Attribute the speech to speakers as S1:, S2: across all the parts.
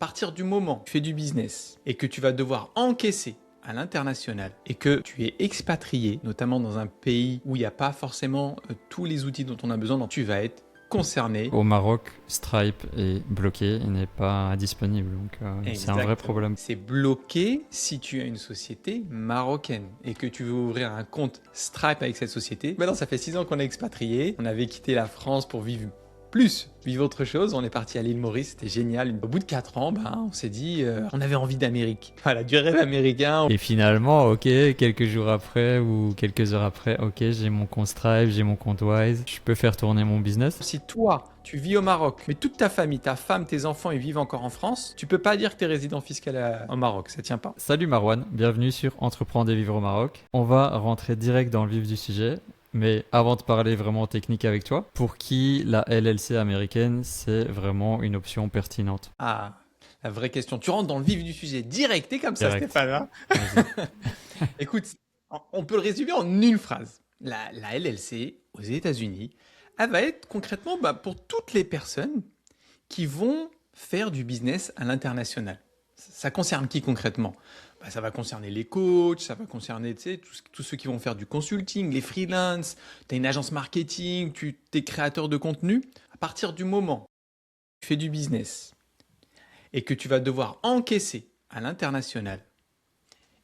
S1: À partir du moment où tu fais du business et que tu vas devoir encaisser à l'international et que tu es expatrié, notamment dans un pays où il n'y a pas forcément tous les outils dont on a besoin, donc tu vas être concerné.
S2: Au Maroc, Stripe est bloqué, il n'est pas disponible, donc c'est un vrai
S1: Exactement.
S2: problème.
S1: C'est bloqué si tu as une société marocaine et que tu veux ouvrir un compte Stripe avec cette société. Maintenant, ça fait 6 ans qu'on est expatrié. On avait quitté la France pour vivre autre chose. On est parti à l'île Maurice, c'était génial. Au bout de 4 ans, on s'est dit, on avait envie d'Amérique. Voilà, du rêve américain.
S2: Et finalement, ok, quelques jours après ou quelques heures après, ok, j'ai mon compte Stripe, j'ai mon compte Wise, je peux faire tourner mon business.
S1: Si toi, tu vis au Maroc, mais toute ta famille, ta femme, tes enfants, ils vivent encore en France, tu peux pas dire que tu es résident fiscal au Maroc, ça tient pas.
S2: Salut Marwan, bienvenue sur Entreprendre et vivre au Maroc. On va rentrer direct dans le vif du sujet. Mais avant de parler vraiment technique avec toi, pour qui la LLC américaine, c'est vraiment une option pertinente?
S1: Ah, la vraie question. Tu rentres dans le vif du sujet direct, t'es comme ça,
S2: Direct.
S1: Stéphane. Hein.
S2: Vas-y.
S1: Écoute, on peut le résumer en une phrase. La LLC aux États-Unis, elle va être concrètement pour toutes les personnes qui vont faire du business à l'international. Ça concerne qui concrètement? Ça va concerner les coachs, ça va concerner tous ceux qui vont faire du consulting, les freelances, tu as une agence marketing, tu es créateur de contenu. À partir du moment où tu fais du business et que tu vas devoir encaisser à l'international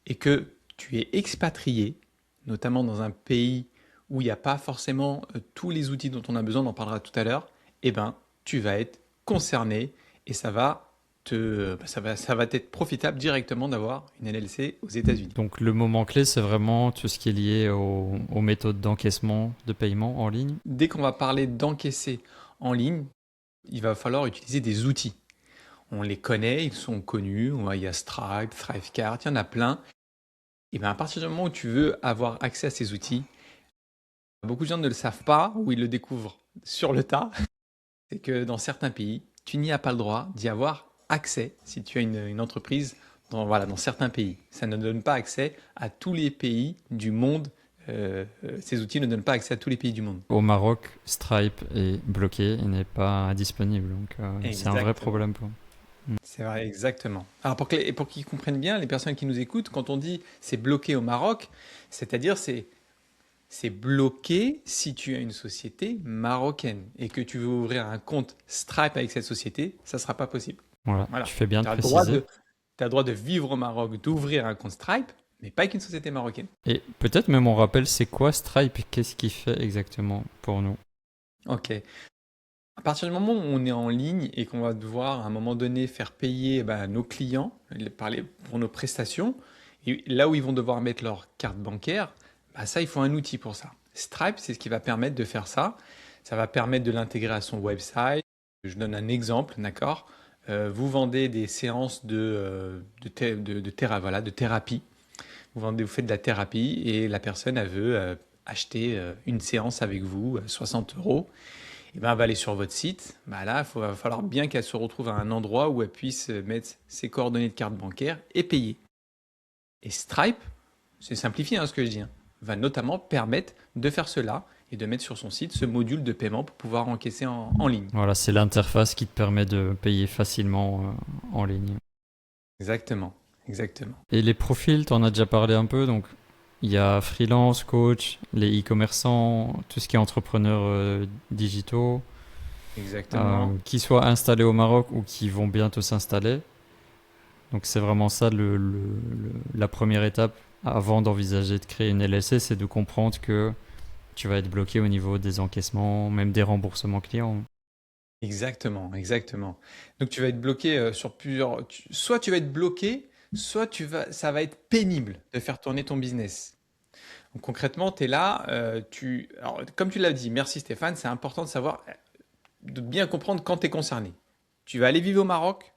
S1: et que tu es expatrié, notamment dans un pays où il n'y a pas forcément tous les outils dont on a besoin, on en parlera tout à l'heure, tu vas être concerné et ça va être profitable directement d'avoir une LLC aux États-Unis.
S2: Donc le moment clé, c'est vraiment tout ce qui est lié aux méthodes d'encaissement de paiement en ligne.
S1: Dès qu'on va parler d'encaisser en ligne, il va falloir utiliser des outils. On les connaît, ils sont connus, il y a Stripe, Thrivecart, il y en a plein. Et à partir du moment où tu veux avoir accès à ces outils, beaucoup de gens ne le savent pas ou ils le découvrent sur le tas. C'est que dans certains pays, tu n'y as pas le droit d'y avoir accès si tu as une entreprise dans certains pays. Ça ne donne pas accès à tous les pays du monde. Ces outils ne donnent pas accès à tous les pays du monde.
S2: Au Maroc, Stripe est bloqué, il n'est pas disponible, donc c'est un vrai
S1: Exactement.
S2: problème pour.
S1: C'est vrai, exactement. Alors pour qu'ils comprennent bien, les personnes qui nous écoutent, quand on dit c'est bloqué au Maroc, c'est-à-dire c'est bloqué si tu as une société marocaine et que tu veux ouvrir un compte Stripe avec cette société, ça ne sera pas possible.
S2: Voilà,
S1: Voilà.
S2: tu fais bien de
S1: Tu as le droit
S2: préciser.
S1: tu as le droit de vivre au Maroc, d'ouvrir un compte Stripe, mais pas avec une société marocaine.
S2: Et peut-être même on rappelle c'est quoi Stripe, qu'est-ce qu'il fait exactement pour nous?
S1: Ok. À partir du moment où on est en ligne et qu'on va devoir à un moment donné faire payer nos clients pour nos prestations, et là où ils vont devoir mettre leur carte bancaire, ça, il faut un outil pour ça. Stripe, c'est ce qui va permettre de faire ça. Ça va permettre de l'intégrer à son website. Je donne un exemple, d'accord? Vous vendez des séances de thérapie. Vous faites de la thérapie et la personne, elle veut acheter une séance avec vous, 60 euros. Elle va aller sur votre site. Là, va falloir bien qu'elle se retrouve à un endroit où elle puisse mettre ses coordonnées de carte bancaire et payer. Et Stripe, c'est simplifié ce que je dis, va notamment permettre de faire cela et de mettre sur son site ce module de paiement pour pouvoir encaisser en ligne.
S2: Voilà, c'est l'interface qui te permet de payer facilement en ligne.
S1: Exactement, exactement.
S2: Et les profils, tu en as déjà parlé un peu, donc il y a freelance, coach, les e-commerçants, tout ce qui est entrepreneurs digitaux,
S1: Exactement.
S2: qui soient installés au Maroc ou qui vont bientôt s'installer. Donc c'est vraiment ça la première étape avant d'envisager de créer une LLC, c'est de comprendre que tu vas être bloqué au niveau des encaissements, même des remboursements clients.
S1: Exactement, exactement. Donc tu vas être bloqué sur plusieurs. Soit tu vas être bloqué, soit ça va être pénible de faire tourner ton business. Donc concrètement, tu es là, alors, comme tu l'as dit, merci Stéphane, c'est important de savoir, de bien comprendre quand tu es concerné. Tu vas aller vivre au Maroc,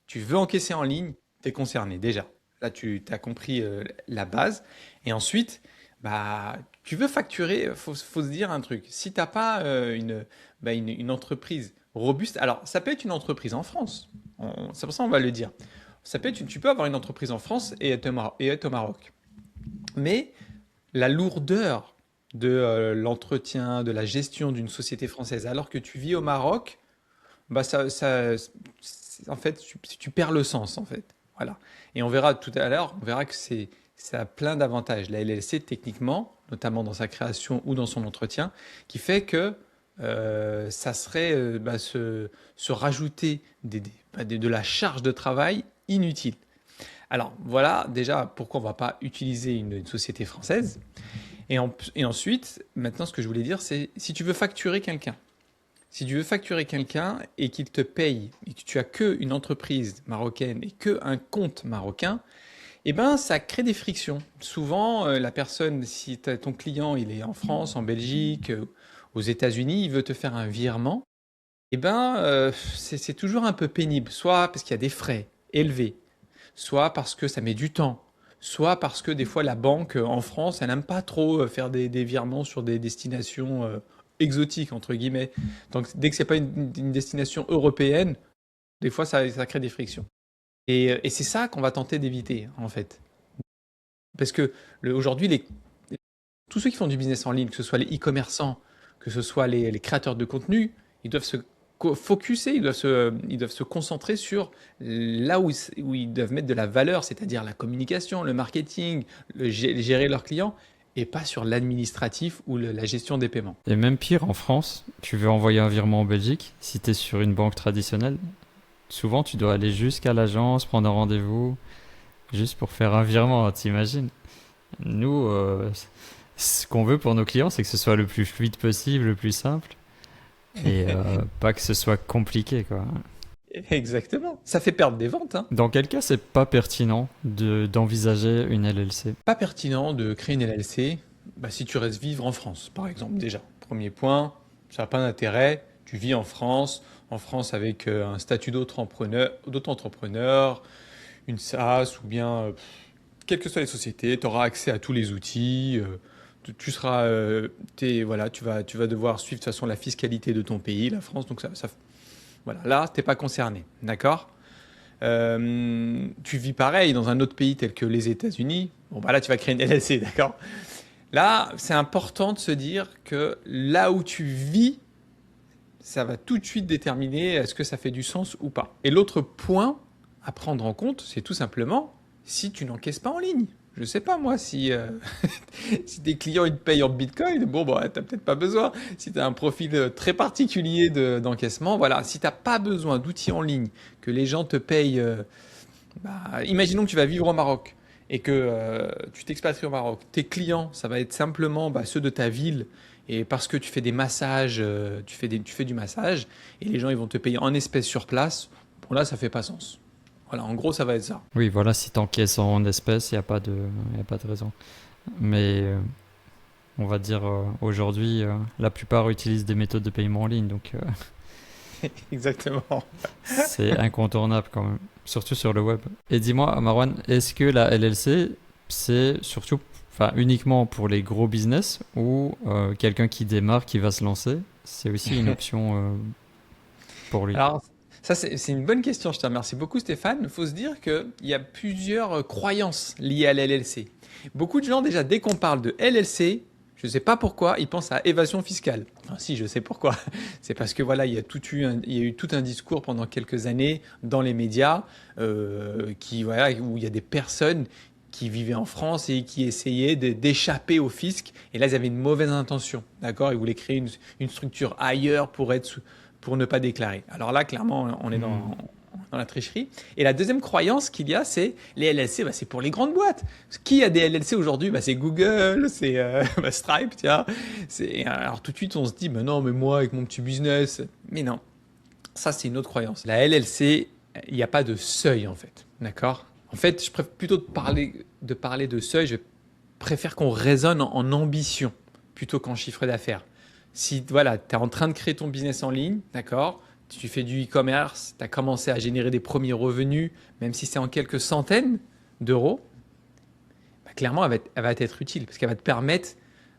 S1: tu veux encaisser en ligne, tu es concerné déjà. Là, tu as compris la base. Et ensuite, tu veux facturer, faut se dire un truc. Si tu n'as pas une entreprise robuste, alors ça peut être une entreprise en France. C'est pour ça qu'on va le dire. Ça peut être, tu peux avoir une entreprise en France et être au Maroc. Mais la lourdeur de l'entretien, de la gestion d'une société française, alors que tu vis au Maroc, bah en fait, tu perds le sens, en fait. Voilà. Et on verra tout à l'heure, on verra que ça a plein d'avantages. La LLC, techniquement, notamment dans sa création ou dans son entretien, qui fait que ça serait se rajouter de la charge de travail inutile. Alors voilà déjà pourquoi on ne va pas utiliser une société française. Et ensuite, maintenant ce que je voulais dire, c'est si tu veux facturer quelqu'un, si tu veux facturer quelqu'un et qu'il te paye et que tu as qu'une entreprise marocaine et qu'un compte marocain, eh ben, ça crée des frictions. Souvent, la personne, si ton client il est en France, en Belgique, aux États-Unis, il veut te faire un virement, eh ben, c'est toujours un peu pénible. Soit parce qu'il y a des frais élevés, soit parce que ça met du temps, soit parce que des fois la banque en France, elle n'aime pas trop faire des virements sur des destinations exotiques, entre guillemets. Donc dès que c'est pas une destination européenne, des fois ça crée des frictions. Et c'est ça qu'on va tenter d'éviter, en fait. Parce que aujourd'hui, tous ceux qui font du business en ligne, que ce soit les e-commerçants, que ce soit les créateurs de contenu, ils doivent se focuser, ils doivent se concentrer sur là où ils doivent mettre de la valeur, c'est-à-dire la communication, le marketing, gérer leurs clients, et pas sur l'administratif ou la gestion des paiements.
S2: Et même pire, en France, tu veux envoyer un virement en Belgique, si tu es sur une banque traditionnelle, souvent tu dois aller jusqu'à l'agence, prendre un rendez-vous, juste pour faire un virement, t'imagines? Nous, ce qu'on veut pour nos clients, c'est que ce soit le plus fluide possible, le plus simple, et pas que ce soit compliqué, quoi.
S1: Exactement. Ça fait perdre des ventes, hein.
S2: Dans quel cas c'est pas pertinent d'envisager une LLC?
S1: Pas pertinent de créer une LLC bah, si tu restes vivre en France, par exemple, déjà. Premier point, ça n'a pas d'intérêt. Tu vis en France avec un statut d'auto-entrepreneur, une SaaS ou bien, quelles que soient les sociétés, tu auras accès à tous les outils. Tu seras, voilà, tu vas devoir suivre de toute façon la fiscalité de ton pays, la France. Donc voilà, là, tu n'es pas concerné, d'accord? Tu vis pareil dans un autre pays tel que les États-Unis. Bon, bah là, tu vas créer une LLC, d'accord? Là, c'est important de se dire que là où tu vis, ça va tout de suite déterminer est-ce que ça fait du sens ou pas. Et l'autre point à prendre en compte, c'est tout simplement si tu n'encaisses pas en ligne. Je sais pas moi si, si tes clients ils te payent en Bitcoin, bon bah t'as peut-être pas besoin. Si tu as un profil très particulier d'encaissement, voilà, si t'as pas besoin d'outils en ligne, que les gens te payent, bah, imaginons que tu vas vivre au Maroc et que tu t'expatries au Maroc. Tes clients, ça va être simplement bah, ceux de ta ville et parce que tu fais des massages, tu fais du massage et les gens ils vont te payer en espèces sur place. Bon là ça fait pas sens. Voilà, en gros ça va être ça.
S2: Oui, voilà, si t'encaisses en espèces, y a pas de raison. Mais on va dire aujourd'hui, la plupart utilisent des méthodes de paiement en ligne, donc
S1: Exactement.
S2: c'est incontournable quand même, surtout sur le web. Et dis-moi, Marwan, est-ce que la LLC, c'est surtout, enfin, uniquement pour les gros business ou quelqu'un qui démarre, qui va se lancer, c'est aussi une option pour lui?
S1: Alors, ça, c'est une bonne question. Je te remercie beaucoup, Stéphane. Il faut se dire qu'il y a plusieurs croyances liées à l'LLC. Beaucoup de gens, déjà, dès qu'on parle de LLC, je ne sais pas pourquoi, ils pensent à évasion fiscale. Enfin, si, je sais pourquoi. C'est parce que voilà, il y a eu tout un discours pendant quelques années dans les médias voilà, où il y a des personnes qui vivaient en France et qui essayaient d'échapper au fisc. Et là, ils avaient une mauvaise intention. D'accord? Ils voulaient créer une structure ailleurs pour ne pas déclarer. Alors là, clairement, on est dans la tricherie. Et la deuxième croyance qu'il y a, c'est les LLC, bah, c'est pour les grandes boîtes. Qui a des LLC aujourd'hui? Bah, c'est Google, c'est bah, Stripe, tiens. Alors tout de suite, on se dit, bah, non, mais moi, avec mon petit business. Mais non, ça, c'est une autre croyance. La LLC, il n'y a pas de seuil, en fait. D'accord? En fait, je préfère plutôt de parler de seuil, je préfère qu'on raisonne en ambition plutôt qu'en chiffre d'affaires. Si voilà, tu es en train de créer ton business en ligne, d'accord, tu fais du e-commerce, tu as commencé à générer des premiers revenus, même si c'est en quelques centaines d'euros, bah, clairement, elle va t'être utile parce qu'elle va te permettre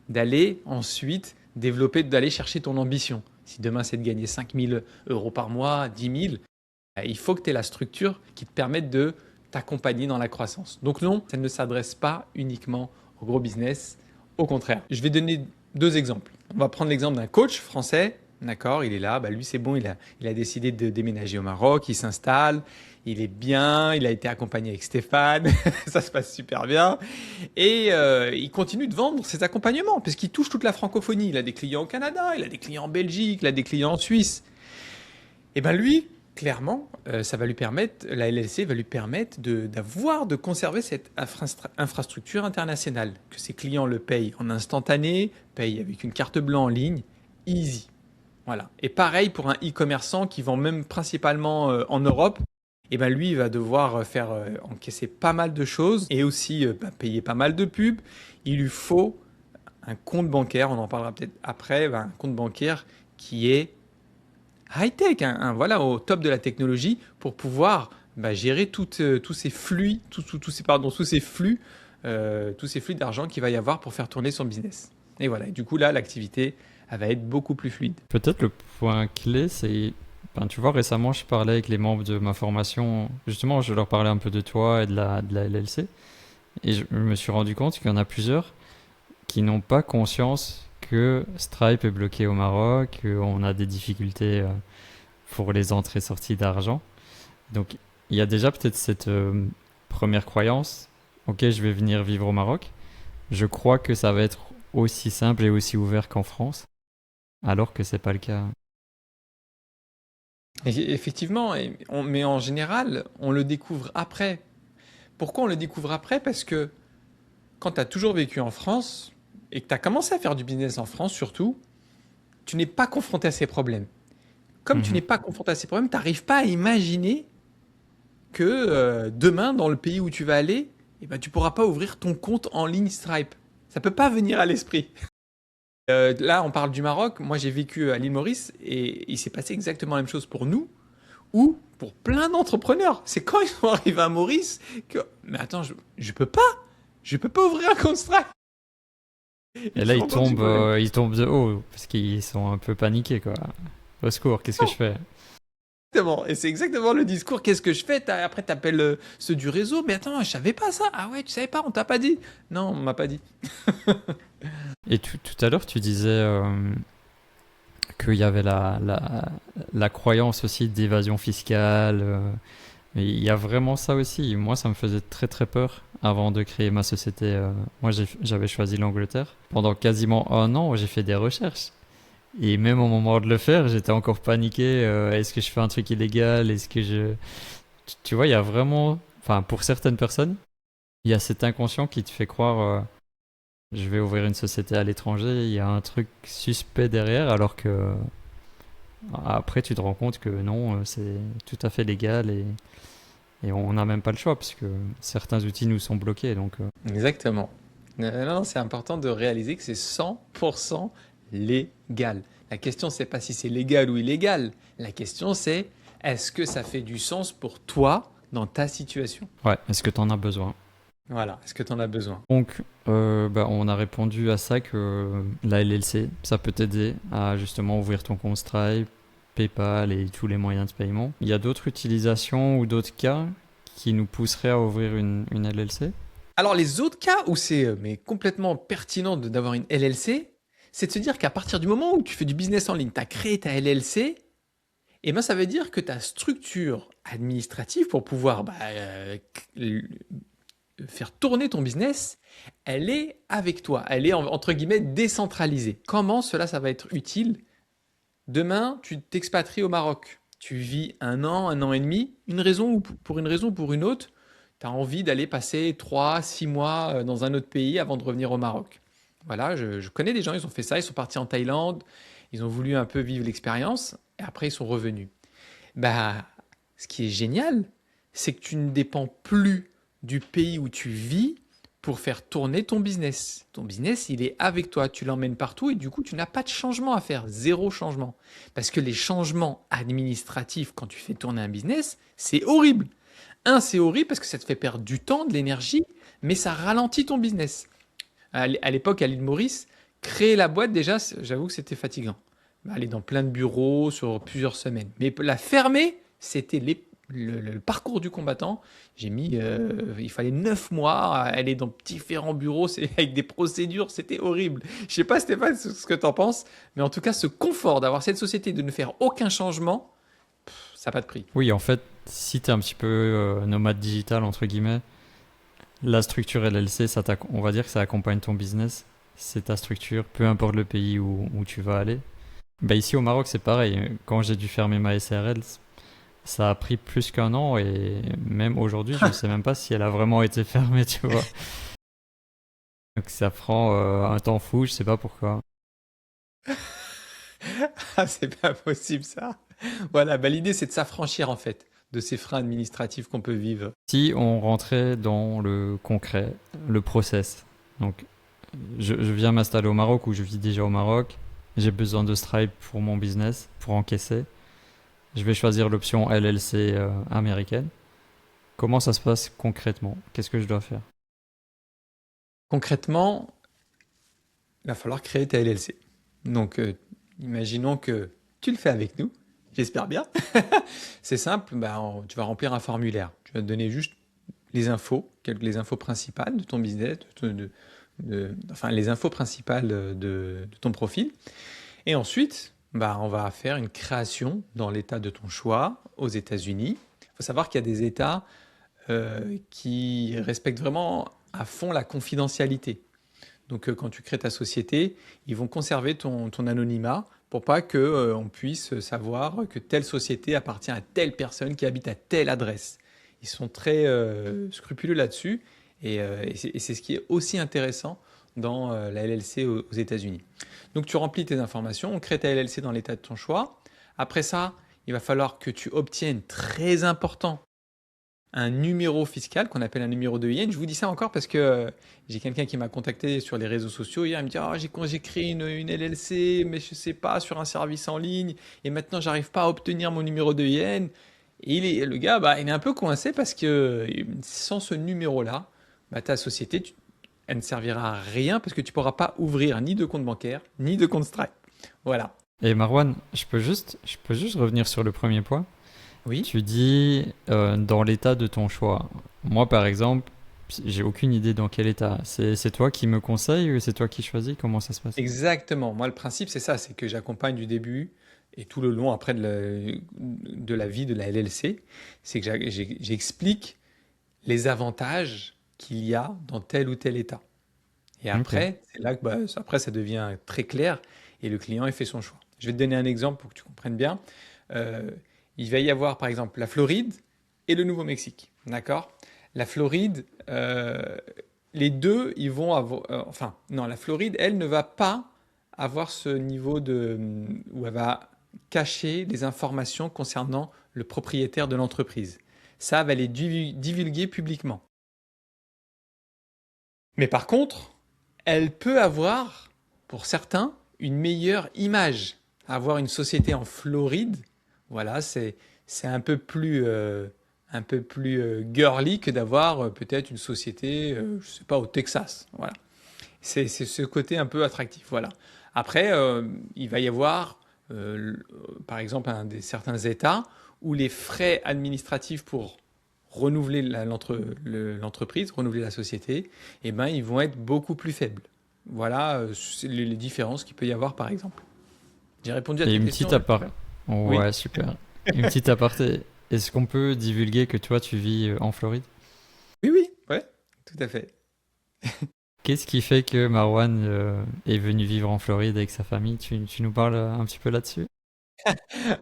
S1: d'aller ensuite développer, d'aller chercher ton ambition. Si demain, c'est de gagner 5 000 euros par mois, 10 000, bah, il faut que tu aies la structure qui te permette de t'accompagner dans la croissance. Donc non, ça ne s'adresse pas uniquement au gros business. Au contraire, je vais donner deux exemples. On va prendre l'exemple d'un coach français D'accord, il est là. Bah, lui, c'est bon, il a décidé de déménager au Maroc, il s'installe, il est bien, il a été accompagné avec Stéphane, ça se passe super bien. Et il continue de vendre ses accompagnements, puisqu'il touche toute la francophonie. Il a des clients au Canada, il a des clients en Belgique, il a des clients en Suisse. Et ben lui, clairement, ça va lui permettre, la LLC va lui permettre de conserver cette infrastructure internationale, que ses clients le payent en instantané, payent avec une carte bleue en ligne, easy. Voilà. Et pareil pour un e-commerçant qui vend même principalement en Europe, et ben lui, il va devoir faire encaisser pas mal de choses et aussi payer pas mal de pubs. Il lui faut un compte bancaire, on en parlera peut-être après, un compte bancaire qui est high-tech, voilà, au top de la technologie pour pouvoir gérer tous ces flux, tous ces flux d'argent qu'il va y avoir pour faire tourner son business. Et voilà, et du coup là, l'activité elle va être beaucoup plus fluide.
S2: Peut-être le point clé, c'est, ben, tu vois, récemment, je parlais avec les membres de ma formation. Justement, je leur parlais un peu de toi et de la LLC. Et je me suis rendu compte qu'il y en a plusieurs qui n'ont pas conscience que Stripe est bloqué au Maroc, qu'on a des difficultés pour les entrées-sorties d'argent. Donc, il y a déjà peut-être cette première croyance. Ok, je vais venir vivre au Maroc. Je crois que ça va être aussi simple et aussi ouvert qu'en France, alors que c'est pas le cas.
S1: Et effectivement, mais en général, on le découvre après. Pourquoi on le découvre après? Parce que quand tu as toujours vécu en France et que tu as commencé à faire du business en France surtout, tu n'es pas confronté à ces problèmes. Comme tu
S2: Mhm.
S1: n'es pas confronté à ces problèmes, tu n'arrives pas à imaginer que demain, dans le pays où tu vas aller, tu ne pourras pas ouvrir ton compte en ligne Stripe. Ça ne peut pas venir à l'esprit. Là, on parle du Maroc. Moi, j'ai vécu à l'île Maurice et il s'est passé exactement la même chose pour nous ou pour plein d'entrepreneurs. C'est quand ils sont arrivés à Maurice que, mais attends, je peux pas. Je peux pas ouvrir un compte Stripe.
S2: Et
S1: Ils
S2: là,
S1: se rendent compte du problème.
S2: ils tombent de haut parce qu'ils sont un peu paniqués, quoi. Au secours, qu'est-ce que je fais?
S1: Exactement. Et c'est exactement le discours. Qu'est-ce que je fais? Après, tu appelles ceux du réseau. Mais attends, je savais pas ça. Ah ouais, tu savais pas? On t'a pas dit? Non, on m'a pas dit.
S2: Et tout à l'heure, tu disais qu'il y avait la croyance aussi d'évasion fiscale. Mais il y a vraiment ça aussi. Moi, ça me faisait très très peur avant de créer ma société. Moi, j'avais choisi l'Angleterre. Pendant quasiment un an, j'ai fait des recherches. Et même au moment de le faire, j'étais encore paniqué. Est-ce que je fais un truc illégal? Est-ce que je... Tu vois, il y a vraiment... Enfin, pour certaines personnes, il y a cet inconscient qui te fait croire je vais ouvrir une société à l'étranger, il y a un truc suspect derrière, alors que après tu te rends compte que non, c'est tout à fait légal et on n'a même pas le choix parce que certains outils nous sont bloqués. Donc,
S1: Exactement. Non, c'est important de réaliser que c'est 100% légal. La question, c'est pas si c'est légal ou illégal. La question, c'est est-ce que ça fait du sens pour toi dans ta situation?
S2: ouais, est-ce que tu en as besoin?
S1: Voilà, est-ce que tu en as besoin?
S2: Donc, on a répondu à ça que la LLC, ça peut t'aider à justement ouvrir ton compte Stripe, PayPal et tous les moyens de paiement. Il y a d'autres utilisations ou d'autres cas qui nous pousseraient à ouvrir une LLC?
S1: Alors, les autres cas où c'est mais complètement pertinent d'avoir une LLC, c'est de se dire qu'à partir du moment où tu fais du business en ligne, tu as créé ta LLC, ça veut dire que ta structure administrative pour pouvoir faire tourner ton business, elle est avec toi. Elle est entre guillemets décentralisée. Comment cela, ça va être utile? Demain, tu t'expatries au Maroc. Tu vis un an et demi. Pour une raison ou pour une autre, tu as envie d'aller passer 3, 6 mois dans un autre pays avant de revenir au Maroc. Voilà, je connais des gens, ils ont fait ça, ils sont partis en Thaïlande, ils ont voulu un peu vivre l'expérience, et après ils sont revenus. Bah, ce qui est génial, c'est que tu ne dépends plus du pays où tu vis pour faire tourner ton business. Ton business, il est avec toi, tu l'emmènes partout et du coup, tu n'as pas de changement à faire, zéro changement. Parce que les changements administratifs quand tu fais tourner un business, c'est horrible. C'est horrible parce que ça te fait perdre du temps, de l'énergie, mais ça ralentit ton business. À l'époque, à l'île Maurice, créer la boîte, déjà, j'avoue que c'était fatigant. Aller dans plein de bureaux sur plusieurs semaines. Mais la fermer, c'était le parcours du combattant, il fallait 9 mois à aller dans différents bureaux, c'est, avec des procédures, c'était horrible. Je sais pas, Stéphane, ce que tu en penses, mais en tout cas, ce confort d'avoir cette société, de ne faire aucun changement, ça n'a pas de prix.
S2: Oui, en fait, si tu es un petit peu nomade digital, entre guillemets, la structure LLC, on va dire que ça accompagne ton business. C'est ta structure, peu importe le pays où tu vas aller. Bah ici au Maroc, c'est pareil. Quand j'ai dû fermer ma SRL, ça a pris plus qu'un an et même aujourd'hui, je ne sais même pas si elle a vraiment été fermée, tu vois. Donc ça prend un temps fou, je sais pas pourquoi.
S1: Ah, c'est pas possible ça. Voilà, bah, l'idée c'est de s'affranchir en fait de ces freins administratifs qu'on peut vivre.
S2: Si on rentrait dans le concret, le process. Donc je viens m'installer au Maroc ou je vis déjà au Maroc. J'ai besoin de Stripe pour mon business, pour encaisser. Je vais choisir l'option LLC américaine. Comment ça se passe concrètement? Qu'est-ce que je dois faire?
S1: Concrètement, il va falloir créer ta LLC. Donc, imaginons que tu le fais avec nous, j'espère bien. C'est simple, bah, tu vas remplir un formulaire. Tu vas te donner juste les infos, les infos principales de ton business, enfin les infos principales de ton profil. Et ensuite, bah, on va faire une création dans l'état de ton choix aux États-Unis. Il faut savoir qu'il y a des États qui respectent vraiment à fond la confidentialité. Donc quand tu crées ta société, ils vont conserver ton anonymat pour pas que on puisse savoir que telle société appartient à telle personne qui habite à telle adresse. Ils sont très scrupuleux là-dessus et c'est ce qui est aussi intéressant dans la LLC aux États-Unis. Donc tu remplis tes informations, on crée ta LLC dans l'état de ton choix. Après ça, il va falloir que tu obtiennes, très important, un numéro fiscal qu'on appelle un numéro de IN. Je vous dis ça encore parce que j'ai quelqu'un qui m'a contacté sur les réseaux sociaux hier. Il me dit ah, j'ai créé une LLC, mais je sais pas, sur un service en ligne, et maintenant j'arrive pas à obtenir mon numéro de IN. Et le gars, bah, il est un peu coincé parce que sans ce numéro-là, bah, ta société, elle ne servira à rien parce que tu pourras pas ouvrir ni de compte bancaire, ni de compte Stripe. Voilà.
S2: Et Marwan, je peux juste revenir sur le premier point.
S1: Oui.
S2: Tu dis dans l'état de ton choix. Moi, par exemple, j'ai aucune idée dans quel état. C'est toi qui me conseille ou c'est toi qui choisis? Comment ça se passe?
S1: Exactement. Moi, le principe, c'est ça, c'est que j'accompagne du début et tout le long après de la vie de la LLC. C'est que j'explique les avantages qu'il y a dans tel ou tel état. Et
S2: Ok.
S1: après, c'est là que bah, après, ça devient très clair et le client il fait son choix. Je vais te donner un exemple pour que tu comprennes bien. Euh, il va y avoir par exemple la Floride et le Nouveau-Mexique. D'accord? La Floride, les deux, ils vont avoir. Enfin, non, la Floride, elle ne va pas avoir ce niveau de. Où elle va cacher les informations concernant le propriétaire de l'entreprise. Ça va les divulguer publiquement. Mais par contre, elle peut avoir, pour certains, une meilleure image. Avoir une société en Floride, voilà, c'est un peu plus girly que d'avoir peut-être une société, je sais pas, au Texas. Voilà. C'est ce côté un peu attractif. Voilà. Après, il va y avoir, par exemple, certains États où les frais administratifs pour renouveler l'entreprise, renouveler la société, eh ben, ils vont être beaucoup plus faibles. Voilà c'est les différences qu'il peut y avoir, par exemple. J'ai répondu à
S2: Et
S1: tes
S2: une
S1: questions.
S2: petite aparté.
S1: Oui,
S2: Ouais, super. Une petite aparté. Est-ce qu'on peut divulguer que toi, tu vis en Floride?
S1: oui, oui, ouais, tout à fait.
S2: Qu'est-ce qui fait que Marwan est venu vivre en Floride avec sa famille? Tu nous parles un petit peu là-dessus?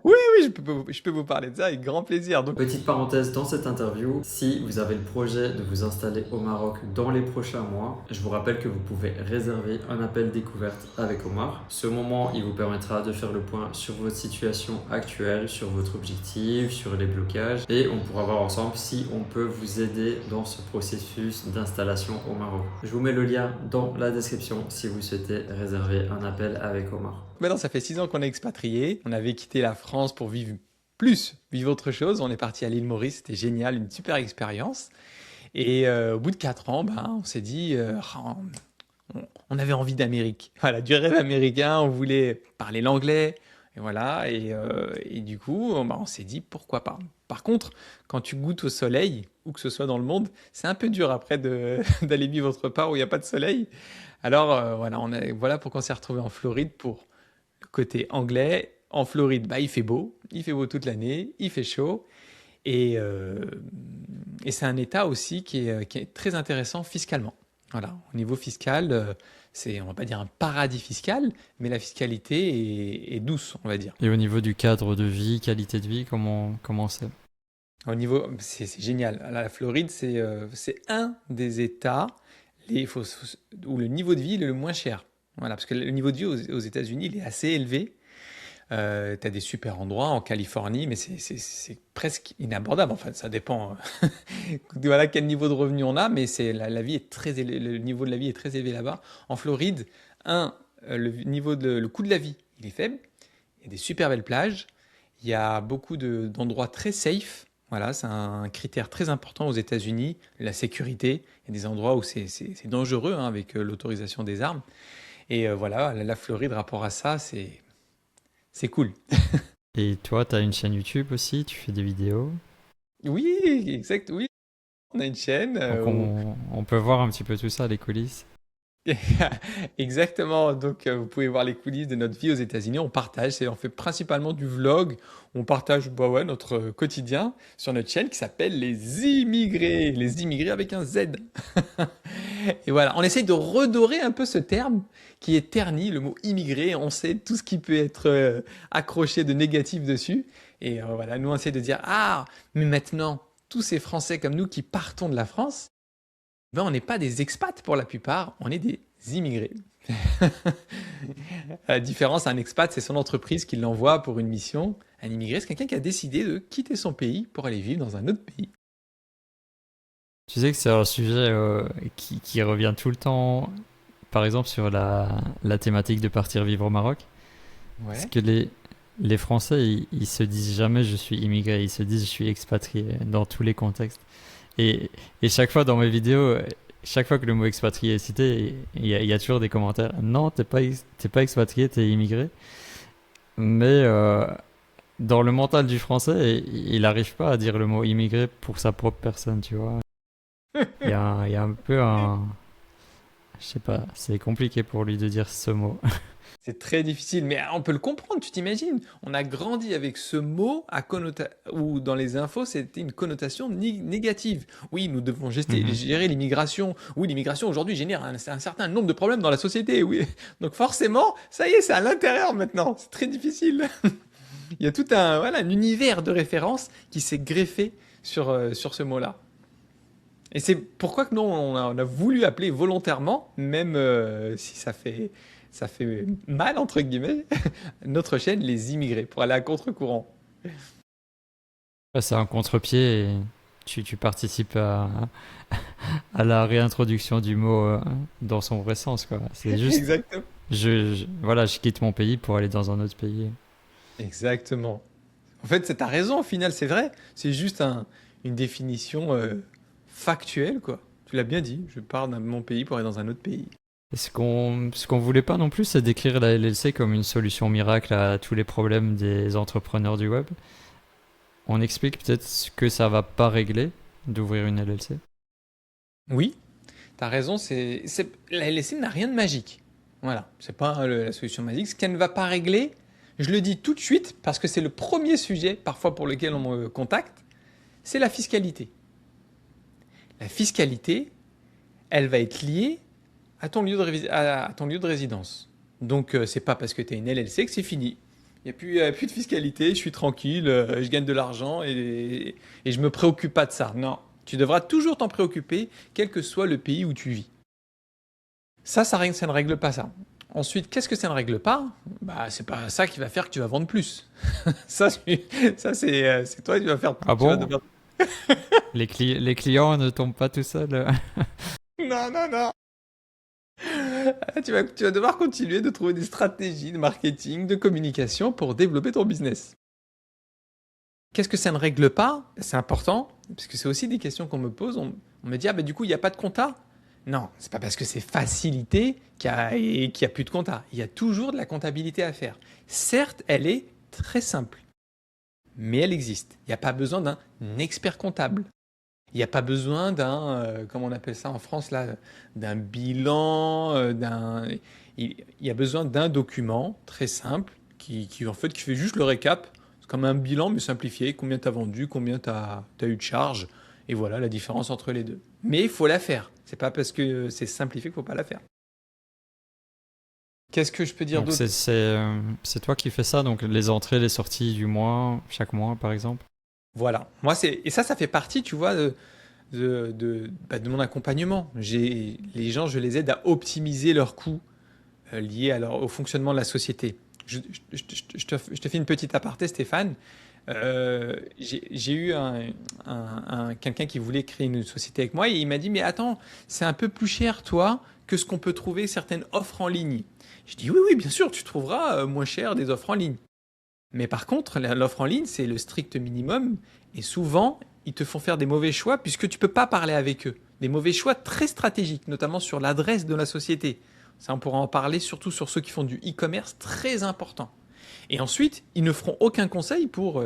S1: Oui, oui, je peux vous parler de ça avec grand plaisir. Donc,
S2: Petite parenthèse dans cette interview, si vous avez le projet de vous installer au Maroc dans les prochains mois, je vous rappelle que vous pouvez réserver un appel découverte avec Omar. Ce moment, il vous permettra de faire le point sur votre situation actuelle, sur votre objectif, sur les blocages et on pourra voir ensemble si on peut vous aider dans ce processus d'installation au Maroc. Je vous mets le lien dans la description si vous souhaitez réserver un appel avec Omar.
S1: maintenant, ça fait 6 ans qu'on est expatrié. On avait quitté la France pour vivre autre chose. On est parti à l'île Maurice, c'était génial, une super expérience. Et au bout de 4 ans, ben, on s'est dit, on avait envie d'Amérique. Voilà, du rêve américain, on voulait parler l'anglais. Et voilà, et du coup, bah, on s'est dit pourquoi pas. Par contre, quand tu goûtes au soleil, où que ce soit dans le monde, c'est un peu dur après d'aller vivre autre part où il n'y a pas de soleil. Alors voilà, voilà pourquoi on s'est retrouvé en Floride pour le côté anglais. En Floride, bah, il fait beau toute l'année, il fait chaud. Et, euh, et c'est un État aussi qui est très intéressant fiscalement. Voilà, au niveau fiscal, c'est, on va pas dire un paradis fiscal, mais la fiscalité est douce, on va dire.
S2: Et au niveau du cadre de vie, qualité de vie, comment c'est?
S1: Au niveau, c'est génial. La Floride, c'est un des États où le niveau de vie il est le moins cher. Voilà, parce que le niveau de vie aux États-Unis, il est assez élevé. Tu as des super endroits en Californie, mais c'est presque inabordable. Enfin, ça dépend de voilà, quel niveau de revenu on a, mais la vie est le niveau de la vie est très élevé là-bas. En Floride, le coût de la vie, il est faible. Il y a des super belles plages. Il y a beaucoup d'endroits très safe. Voilà, c'est un critère très important aux États-Unis, la sécurité. Il y a des endroits où c'est dangereux hein, avec l'autorisation des armes. Et voilà, la Floride, rapport à ça, c'est cool.
S2: Et toi, tu as une chaîne YouTube aussi, tu fais des vidéos.
S1: Oui, exact, oui. On a une chaîne
S2: Donc
S1: où
S2: on peut voir un petit peu tout ça, les coulisses.
S1: exactement. Donc, vous pouvez voir les coulisses de notre vie aux États-Unis. On partage, on fait principalement du vlog. On partage bah ouais, notre quotidien sur notre chaîne qui s'appelle Les immigrés avec un Z. Et voilà, on essaye de redorer un peu ce terme qui est terni, le mot immigré. On sait tout ce qui peut être accroché de négatif dessus. Et voilà, nous on essaie de dire, ah, mais maintenant, tous ces Français comme nous qui partons de la France, ben, on n'est pas des expats pour la plupart, on est des immigrés. La différence, un expat, c'est son entreprise qui l'envoie pour une mission. Un immigré, c'est quelqu'un qui a décidé de quitter son pays pour aller vivre dans un autre pays.
S2: Tu sais que c'est un sujet qui revient tout le temps, par exemple sur la thématique de partir vivre au Maroc. Parce
S1: Ouais.
S2: que les Français, ils se disent jamais je suis immigré, ils se disent je suis expatrié dans tous les contextes. Et, et chaque fois dans mes vidéos, chaque fois que le mot expatrié est cité, il y a toujours des commentaires. Non, t'es pas expatrié, t'es immigré. Mais dans le mental du Français, il n'arrive pas à dire le mot immigré pour sa propre personne, tu vois. Il y a un peu un... Je sais pas, c'est compliqué pour lui de dire ce mot.
S1: C'est très difficile, mais on peut le comprendre, tu t'imagines. On a grandi avec ce mot où dans les infos, c'était une connotation négative. Oui, nous devons
S2: Mhm.
S1: gérer l'immigration. Oui, l'immigration aujourd'hui génère un certain nombre de problèmes dans la société. Oui. Donc forcément, ça y est, c'est à l'intérieur maintenant. C'est très difficile. Il y a tout voilà, un univers de référence qui s'est greffé sur ce mot-là. Et c'est pourquoi que nous, on a voulu appeler volontairement, même si ça fait mal, entre guillemets, notre chaîne Les Immigrés, pour aller à contre-courant.
S2: Ouais, c'est un contre-pied et tu participes à la réintroduction du mot dans son vrai sens, quoi. C'est juste,
S1: Exactement.
S2: voilà, je quitte mon pays pour aller dans un autre pays.
S1: Exactement. En fait, t'as raison, au final, c'est vrai. C'est juste une définition factuelle, quoi. Tu l'as bien dit, je pars de mon pays pour aller dans un autre pays.
S2: Et ce qu'on voulait pas non plus, c'est décrire la LLC comme une solution miracle à tous les problèmes des entrepreneurs du web. On explique peut-être ce que ça va pas régler d'ouvrir une LLC.
S1: Oui, t'as raison, la LSM n'a rien de magique. Voilà, c'est pas la solution magique. Ce qu'elle ne va pas régler, je le dis tout de suite parce que c'est le premier sujet parfois pour lequel on me contacte, c'est la fiscalité. La fiscalité, elle va être liée à à ton lieu de résidence. Donc c'est pas parce que tu es une LLC que c'est fini. Il n'y a plus de fiscalité, je suis tranquille, je gagne de l'argent et je me préoccupe pas de ça. Non, tu devras toujours t'en préoccuper, quel que soit le pays où tu vis. Ça ne règle pas ça. Ensuite, qu'est-ce que ça ne règle pas? Bah, c'est pas ça qui va faire que tu vas vendre plus. ça, c'est toi qui vas faire.
S2: Ah
S1: Tu vas
S2: bon?
S1: devoir...
S2: Les clients ne tombent pas tout seuls?
S1: Non, non, non. Tu vas devoir continuer de trouver des stratégies de marketing, de communication pour développer ton business. Qu'est-ce que ça ne règle pas? C'est important, parce que c'est aussi des questions qu'on me pose. On me dit, ah bah du coup, il n'y a pas de compta. Non, c'est pas parce que c'est facilité qu'il y a plus de compta. Il y a toujours de la comptabilité à faire. Certes, elle est très simple, mais elle existe. Il n'y a pas besoin d'un expert comptable. Il n'y a pas besoin d'un, comment on appelle ça en France là, d'un bilan, il y a besoin d'un document très simple en fait qui fait juste le récap. C'est comme un bilan mais simplifié. Combien tu as vendu, combien tu as eu de charges, et voilà la différence entre les deux. Mais il faut la faire. C'est pas parce que c'est simplifié qu'il faut pas la faire. Qu'est-ce que je peux dire
S2: Donc
S1: d'autre?
S2: c'est toi qui fais ça, donc les entrées, les sorties du mois, chaque mois par exemple.
S1: Voilà. Moi c'est et ça fait partie, tu vois, de mon accompagnement. Les gens, je les aide à optimiser leurs coûts liés au fonctionnement de la société. Je te fais une petite aparté, Stéphane. J'ai eu quelqu'un qui voulait créer une société avec moi et il m'a dit, mais attends, c'est un peu plus cher, toi, que ce qu'on peut trouver certaines offres en ligne. Je dis, oui, oui, bien sûr, tu trouveras moins cher des offres en ligne. Mais par contre, l'offre en ligne, c'est le strict minimum. Et souvent, ils te font faire des mauvais choix puisque tu ne peux pas parler avec eux. Des mauvais choix très stratégiques, notamment sur l'adresse de la société. Ça, on pourra en parler, surtout sur ceux qui font du e-commerce, très important. Et ensuite, ils ne feront aucun conseil pour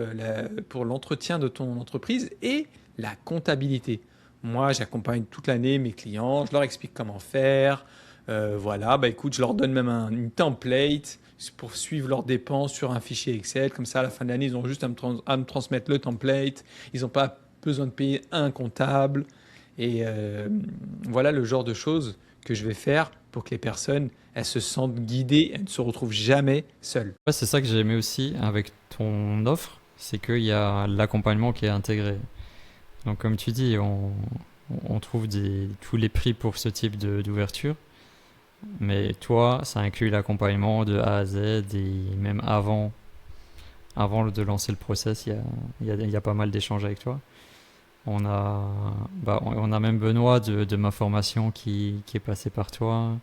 S1: l'entretien de ton entreprise et la comptabilité. Moi, j'accompagne toute l'année mes clients, je leur explique comment faire. Voilà, bah écoute, je leur donne même une template pour suivre leurs dépenses sur un fichier Excel. Comme ça, à la fin de l'année, ils ont juste à me transmettre le template. Ils n'ont pas besoin de payer un comptable. Et voilà le genre de choses que je vais faire pour que les personnes, elles se sentent guidées, elles ne se retrouvent jamais seules.
S2: Ouais, c'est ça que j'ai aimé aussi avec ton offre, c'est qu'il y a l'accompagnement qui est intégré. Donc comme tu dis, on trouve tous les prix pour ce type d'ouverture, mais toi, ça inclut l'accompagnement de A à Z et même avant de lancer le process, il y a pas mal d'échanges avec toi. On a même Benoît de ma formation qui est passé par toi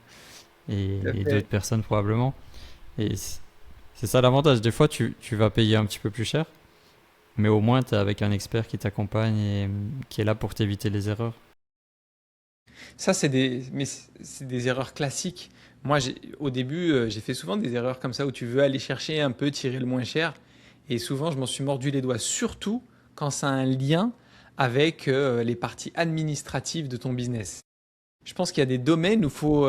S1: Tout à
S2: et
S1: fait.
S2: d'autres personnes probablement. Et c'est ça l'avantage. Des fois, tu vas payer un petit peu plus cher, mais au moins, tu es avec un expert qui t'accompagne et qui est là pour t'éviter les erreurs.
S1: Ça, c'est des erreurs classiques. Moi, au début, j'ai fait souvent des erreurs comme ça où tu veux aller chercher un peu, tirer le moins cher. Et souvent, je m'en suis mordu les doigts, surtout quand ça a un lien avec les parties administratives de ton business. Je pense qu'il y a des domaines où faut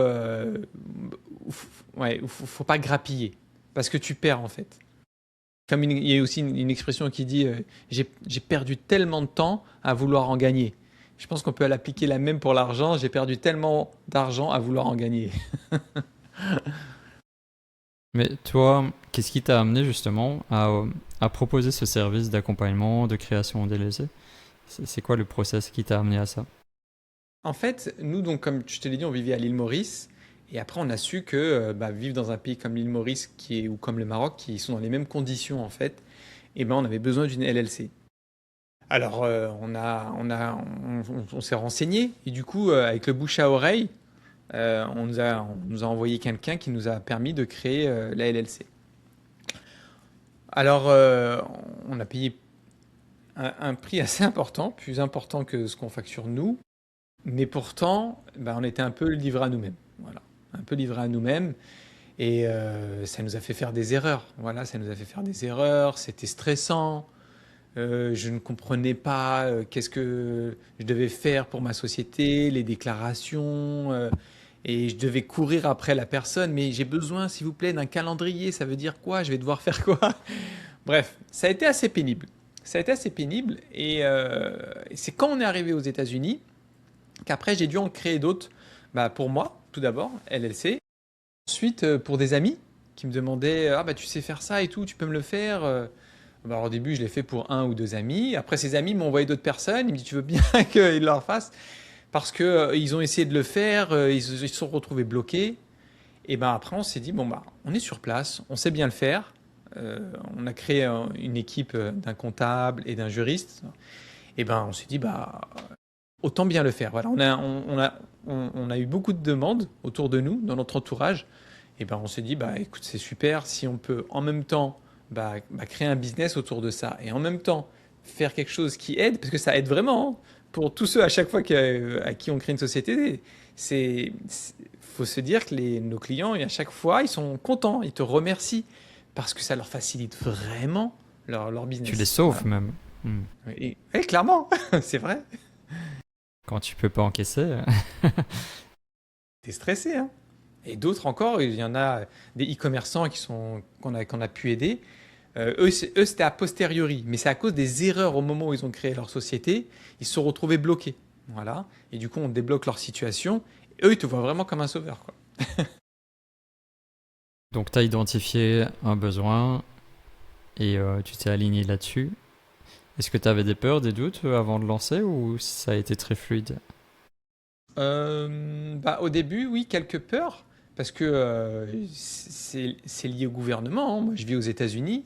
S1: pas grappiller parce que tu perds en fait. Il y a aussi une expression qui dit j'ai perdu tellement de temps à vouloir en gagner. Je pense qu'on peut l'appliquer la même pour l'argent. J'ai perdu tellement d'argent à vouloir en gagner.
S2: Mais toi, qu'est-ce qui t'a amené justement à proposer ce service d'accompagnement, de création en DLC? C'est quoi le process qui t'a amené à ça?
S1: En fait, nous, donc, comme je te l'ai dit, on vivait à l'île Maurice. Et après, on a su que vivre dans un pays comme l'île Maurice ou comme le Maroc, qui sont dans les mêmes conditions, en fait, et ben, on avait besoin d'une LLC. Alors, on s'est renseigné. Et du coup, avec le bouche à oreille, on nous a envoyé quelqu'un qui nous a permis de créer la LLC. Alors, on a payé un prix assez important, plus important que ce qu'on facture nous. Mais pourtant, bah, on était un peu livré à nous-mêmes. Voilà. Un peu livré à nous-mêmes. Et ça nous a fait faire des erreurs. Voilà, ça nous a fait faire des erreurs. C'était stressant. Je ne comprenais pas qu'est-ce que je devais faire pour ma société, les déclarations. Et je devais courir après la personne. Mais j'ai besoin, s'il vous plaît, d'un calendrier. Ça veut dire quoi? Je vais devoir faire quoi? Bref, ça a été assez pénible. Ça a été assez pénible. Et c'est quand on est arrivé aux États-Unis qu'après j'ai dû en créer d'autres, bah, pour moi tout d'abord, LLC, ensuite pour des amis qui me demandaient ah bah tu sais faire ça et tout, tu peux me le faire. Bah, alors, au début je l'ai fait pour un ou deux amis, après ces amis m'ont envoyé d'autres personnes, ils me disent tu veux bien qu'ils leur fassent parce que ils ont essayé de le faire, ils se sont retrouvés bloqués et ben après on s'est dit bon bah on est sur place, on sait bien le faire. On a créé une équipe d'un comptable et d'un juriste et ben on s'est dit bah autant bien le faire. Voilà, on a eu beaucoup de demandes autour de nous, dans notre entourage. Et ben, on s'est dit, bah, écoute, c'est super si on peut en même temps créer un business autour de ça et en même temps faire quelque chose qui aide, parce que ça aide vraiment hein, pour tous ceux à chaque fois à qui on crée une société. faut se dire que nos clients, et à chaque fois, ils sont contents, ils te remercient parce que ça leur facilite vraiment leur
S2: Tu les
S1: business.
S2: sauves
S1: Voilà.
S2: même. Hmm.
S1: Et clairement, c'est vrai.
S2: Quand tu peux pas encaisser.
S1: T'es stressé, hein. Et d'autres encore, il y en a des e-commerçants qu'on a pu aider. Eux, c'était a posteriori, mais c'est à cause des erreurs au moment où ils ont créé leur société, ils se sont retrouvés bloqués. Voilà. Et du coup, on débloque leur situation. Et eux, ils te voient vraiment comme un sauveur, quoi.
S2: Donc tu as identifié un besoin et tu t'es aligné là-dessus. Est-ce que tu avais des peurs, des doutes avant de lancer ou ça a été très fluide?
S1: Au début, oui, quelques peurs, parce que c'est lié au gouvernement, hein. Moi, je vis aux États-Unis.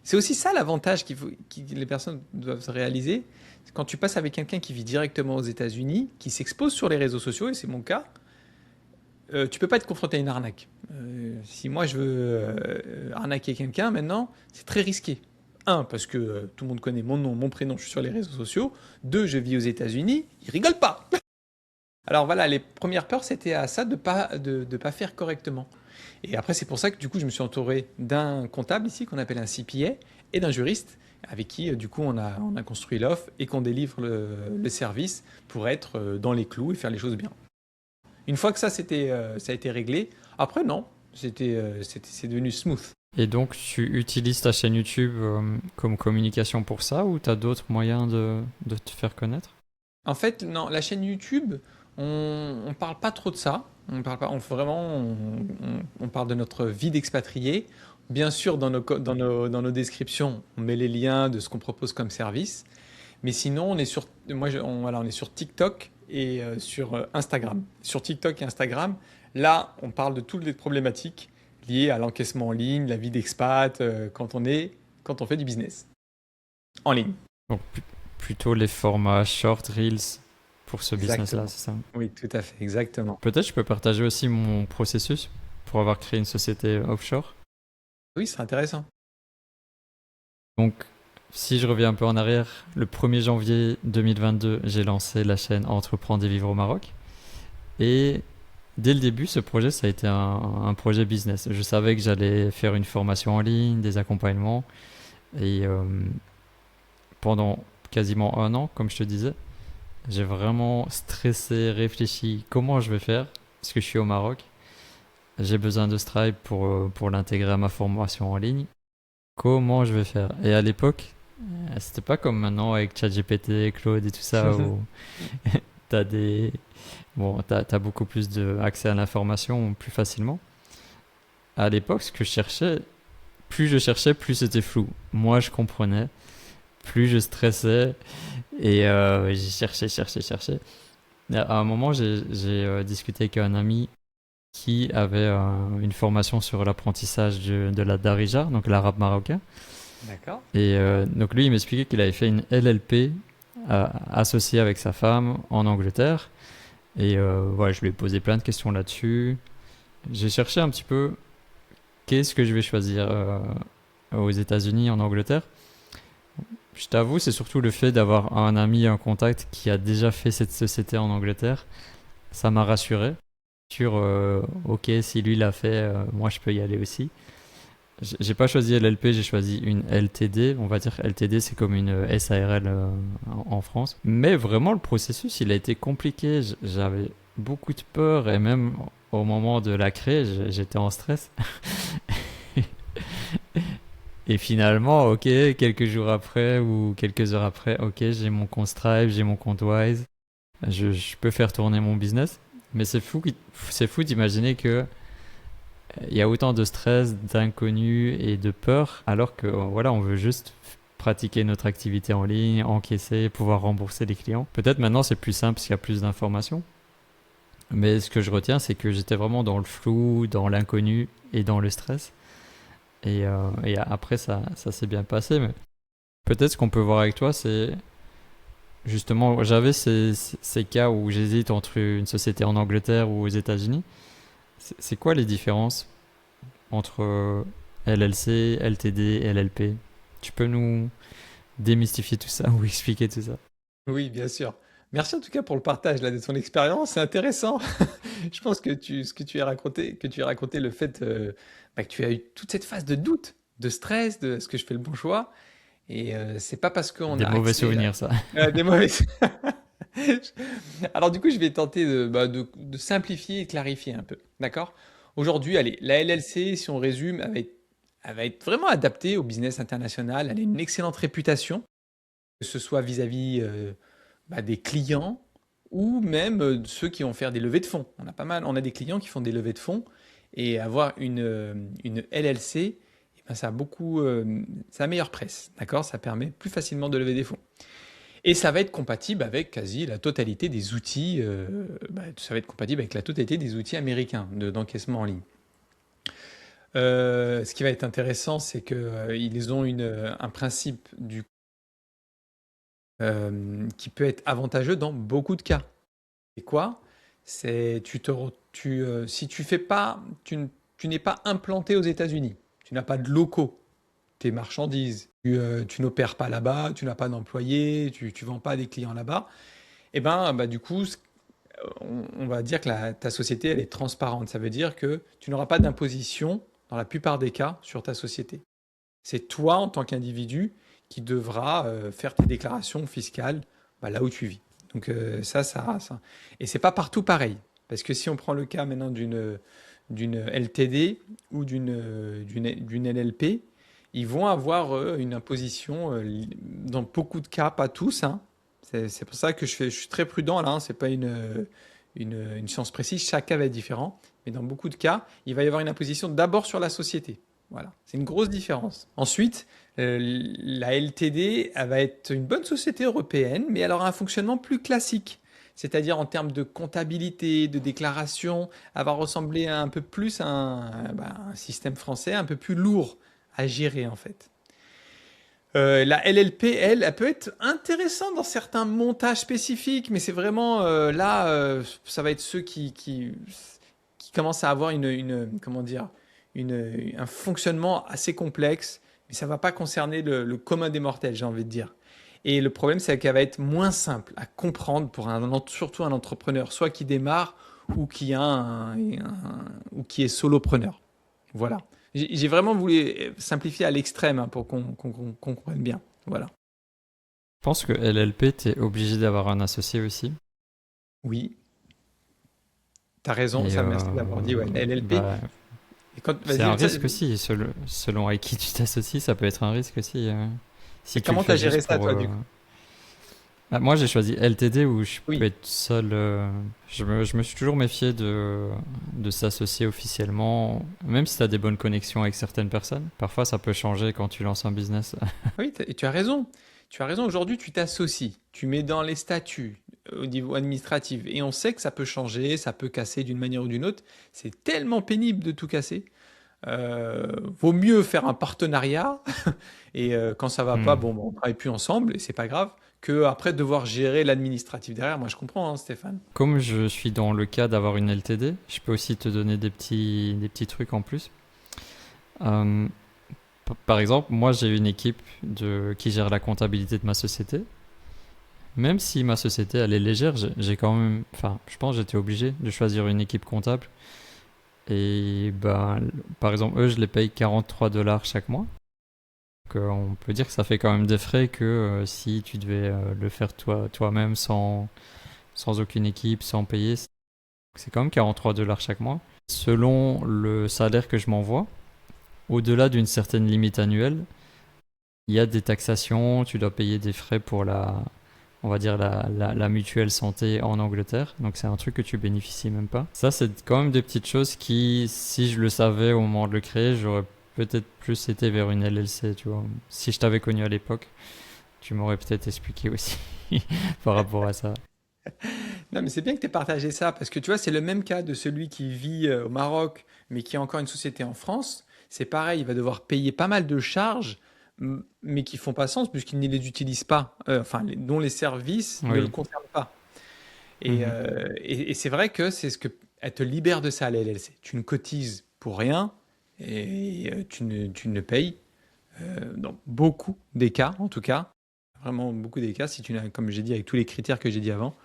S1: C'est aussi ça l'avantage que les personnes doivent se réaliser. C'est quand tu passes avec quelqu'un qui vit directement aux États-Unis, qui s'expose sur les réseaux sociaux, et c'est mon cas, tu peux pas être confronté à une arnaque. Si moi je veux arnaquer quelqu'un maintenant, c'est très risqué. Un, parce que tout le monde connaît mon nom, mon prénom, je suis sur les réseaux sociaux. Deux, je vis aux États-Unis, ils rigolent pas. Alors voilà, les premières peurs, c'était à ça de pas faire correctement. Et après, c'est pour ça que du coup, je me suis entouré d'un comptable ici, qu'on appelle un CPA, et d'un juriste, avec qui, du coup, on a construit l'offre et qu'on délivre le service pour être dans les clous et faire les choses bien. Une fois que ça a été réglé, après, non, c'est devenu smooth.
S2: Et donc tu utilises ta chaîne YouTube comme communication pour ça ou tu as d'autres moyens de te faire connaître?
S1: En fait, non, la chaîne YouTube, on parle pas trop de ça. On parle pas, on parle de notre vie d'expatrié. Bien sûr, dans nos descriptions, on met les liens de ce qu'on propose comme service. Mais sinon, on est sur TikTok et sur Instagram. Sur TikTok et Instagram, là, on parle de toutes les problématiques liées à l'encaissement en ligne, la vie d'expat, quand on fait du business en ligne.
S2: Donc plutôt les formats short reels pour ce business-là,
S1: Exactement.
S2: c'est ça?
S1: Oui, tout à fait, exactement.
S2: Peut-être je peux partager aussi mon processus pour avoir créé une société offshore.
S1: Oui, c'est intéressant.
S2: Donc si je reviens un peu en arrière, le 1er janvier 2022, j'ai lancé la chaîne Entreprendre et vivre au Maroc. Et dès le début, ce projet, ça a été un projet business. Je savais que j'allais faire une formation en ligne, des accompagnements. Et pendant quasiment un an, comme je te disais, j'ai vraiment stressé, réfléchi comment je vais faire, parce que je suis au Maroc. J'ai besoin de Stripe pour l'intégrer à ma formation en ligne. Comment je vais faire? Et à l'époque, c'était pas comme maintenant avec ChatGPT, Claude et tout ça, où t'as des... Bon, t'as beaucoup plus d'accès à l'information plus facilement. À l'époque, ce que je cherchais, plus c'était flou. Moi, je comprenais, plus je stressais et j'ai cherché. À un moment, j'ai discuté avec un ami qui avait une formation sur l'apprentissage de la darija, donc l'arabe marocain.
S1: D'accord.
S2: Et donc lui, il m'expliquait qu'il avait fait une LLP associée avec sa femme en Angleterre. Et voilà, je lui ai posé plein de questions là-dessus. J'ai cherché un petit peu qu'est-ce que je vais choisir aux États-Unis, en Angleterre. Je t'avoue, c'est surtout le fait d'avoir un ami, un contact qui a déjà fait cette société en Angleterre. Ça m'a rassuré sur ok, si lui l'a fait, moi je peux y aller aussi. J'ai pas choisi LLP, j'ai choisi une LTD. On va dire LTD, c'est comme une SARL en France. Mais vraiment, le processus, il a été compliqué. J'avais beaucoup de peur et même au moment de la créer, j'étais en stress. Et finalement, ok, quelques jours après ou quelques heures après, ok, j'ai mon compte Stripe, j'ai mon compte Wise. Je peux faire tourner mon business. Mais c'est fou d'imaginer que il y a autant de stress, d'inconnu et de peur, alors que voilà, on veut juste pratiquer notre activité en ligne, encaisser, pouvoir rembourser les clients. Peut-être maintenant c'est plus simple parce qu'il y a plus d'informations. Mais ce que je retiens, c'est que j'étais vraiment dans le flou, dans l'inconnu et dans le stress. Et après, ça s'est bien passé. Mais peut-être ce qu'on peut voir avec toi, c'est justement, j'avais ces cas où j'hésite entre une société en Angleterre ou aux États-Unis. C'est quoi les différences entre LLC, LTD, LLP? Tu peux nous démystifier tout ça ou expliquer tout ça?
S1: Oui, bien sûr. Merci en tout cas pour le partage là, de ton expérience, c'est intéressant. Je pense que ce que tu as raconté, le fait que tu as eu toute cette phase de doute, de stress, de est-ce que je fais le bon choix, et c'est pas parce qu'on
S2: Des
S1: a
S2: mauvais
S1: accès
S2: souvenirs, ça.
S1: à des mauvais. Alors du coup, je vais tenter de simplifier et de clarifier un peu, d'accord? Aujourd'hui, allez, la LLC, si on résume, elle va être vraiment adaptée au business international. Elle a une excellente réputation, que ce soit vis-à-vis des clients ou même de ceux qui vont faire des levées de fonds. On a pas mal, on a des clients qui font des levées de fonds et avoir une LLC, eh ben, ça a beaucoup, ça a meilleure presse, d'accord? Ça permet plus facilement de lever des fonds. Et ça va être compatible avec quasi la totalité des outils, ça va être compatible avec la totalité des outils américains d'encaissement en ligne. Ce qui va être intéressant, c'est qu'ils ont un principe qui peut être avantageux dans beaucoup de cas. C'est quoi? C'est si tu fais pas, tu n'es pas implanté aux États-Unis, tu n'as pas de locaux, tes marchandises, tu n'opères pas là-bas, tu n'as pas d'employés, tu ne vends pas à des clients là-bas, et du coup, on va dire que ta société, elle est transparente. Ça veut dire que tu n'auras pas d'imposition, dans la plupart des cas, sur ta société. C'est toi, en tant qu'individu, qui devras faire tes déclarations fiscales là où tu vis. Donc ça. Et c'est pas partout pareil. Parce que si on prend le cas maintenant d'une LTD ou d'une LLP, ils vont avoir une imposition dans beaucoup de cas, pas tous, hein. C'est pour ça que je suis très prudent là, hein. C'est pas une science précise, chaque cas va être différent. Mais dans beaucoup de cas, il va y avoir une imposition d'abord sur la société. Voilà, c'est une grosse différence. Ensuite, la LTD, elle va être une bonne société européenne, mais elle aura un fonctionnement plus classique. C'est-à-dire en termes de comptabilité, de déclaration, elle va ressembler un peu plus à un système français un peu plus lourd à gérer en fait. La LLP, elle peut être intéressante dans certains montages spécifiques, mais c'est vraiment là, ça va être ceux qui commencent à avoir comment dire, un fonctionnement assez complexe, mais ça va pas concerner le commun des mortels, j'ai envie de dire. Et le problème, c'est qu'elle va être moins simple à comprendre pour surtout un entrepreneur, soit qui démarre ou ou qui est solopreneur. Voilà. J'ai vraiment voulu simplifier à l'extrême hein, pour qu'on comprenne bien. Voilà.
S2: Je pense que LLP, t'es obligé d'avoir un associé aussi.
S1: Oui, t'as raison,
S2: Et
S1: ça merci d'avoir dit, ouais, la LLP.
S2: bah,
S1: Et quand,
S2: c'est un
S1: vas-y,
S2: risque aussi, selon avec qui tu t'associes, ça peut être un risque aussi.
S1: et
S2: Si tu le
S1: comment t'as
S2: fais
S1: géré
S2: juste
S1: ça,
S2: pour...
S1: toi, du coup?
S2: Bah, moi, j'ai choisi LTD où je peux
S1: Oui,
S2: être seul. Je me suis toujours méfié de s'associer officiellement, même si tu as des bonnes connexions avec certaines personnes. Parfois, ça peut changer quand tu lances un business.
S1: oui, et tu as raison. Tu as raison, aujourd'hui, tu t'associes, tu mets dans les statuts au niveau administratif, et on sait que ça peut changer, ça peut casser d'une manière ou d'une autre. C'est tellement pénible de tout casser. Vaut mieux faire un partenariat et quand ça va pas,
S2: Hmm.
S1: bon, on travaille plus ensemble et c'est pas grave que après devoir gérer l'administratif derrière. Moi, je comprends, hein, Stéphane.
S2: Comme je suis dans le cas d'avoir une LTD, je peux aussi te donner des petits trucs en plus. Euh, Par exemple, moi, j'ai une équipe qui gère la comptabilité de ma société. Même si ma société elle est légère, j'ai quand même, enfin, je pense que j'étais obligé de choisir une équipe comptable. Et ben, par exemple, eux, je les paye 43 dollars chaque mois. Donc, on peut dire que ça fait quand même des frais que si tu devais le faire toi-même sans aucune équipe, sans payer, c'est quand même 43 dollars chaque mois. Selon le salaire que je m'envoie, au-delà d'une certaine limite annuelle, il y a des taxations, tu dois payer des frais pour on va dire la mutuelle santé en Angleterre. Donc c'est un truc que tu bénéficies même pas. Ça, c'est quand même des petites choses qui, si je le savais au moment de le créer, j'aurais peut-être plus été vers une LLC, tu vois. Si je t'avais connu à l'époque, tu m'aurais peut-être expliqué aussi par rapport à ça.
S1: Non, mais c'est bien que tu aies partagé ça parce que tu vois, c'est le même cas de celui qui vit au Maroc mais qui a encore une société en France. C'est pareil, il va devoir payer pas mal de charges mais qui font pas sens puisqu'il ne les utilise pas, dont les services ne le
S2: Oui.
S1: concernent pas.
S2: Mhm.
S1: Et c'est vrai que elle te libère de ça, la LLC. Tu ne cotises pour rien et tu ne payes, dans beaucoup des cas en tout cas, Vraiment beaucoup des cas, si tu n'as, comme j'ai dit, avec tous les critères que j'ai dit avant,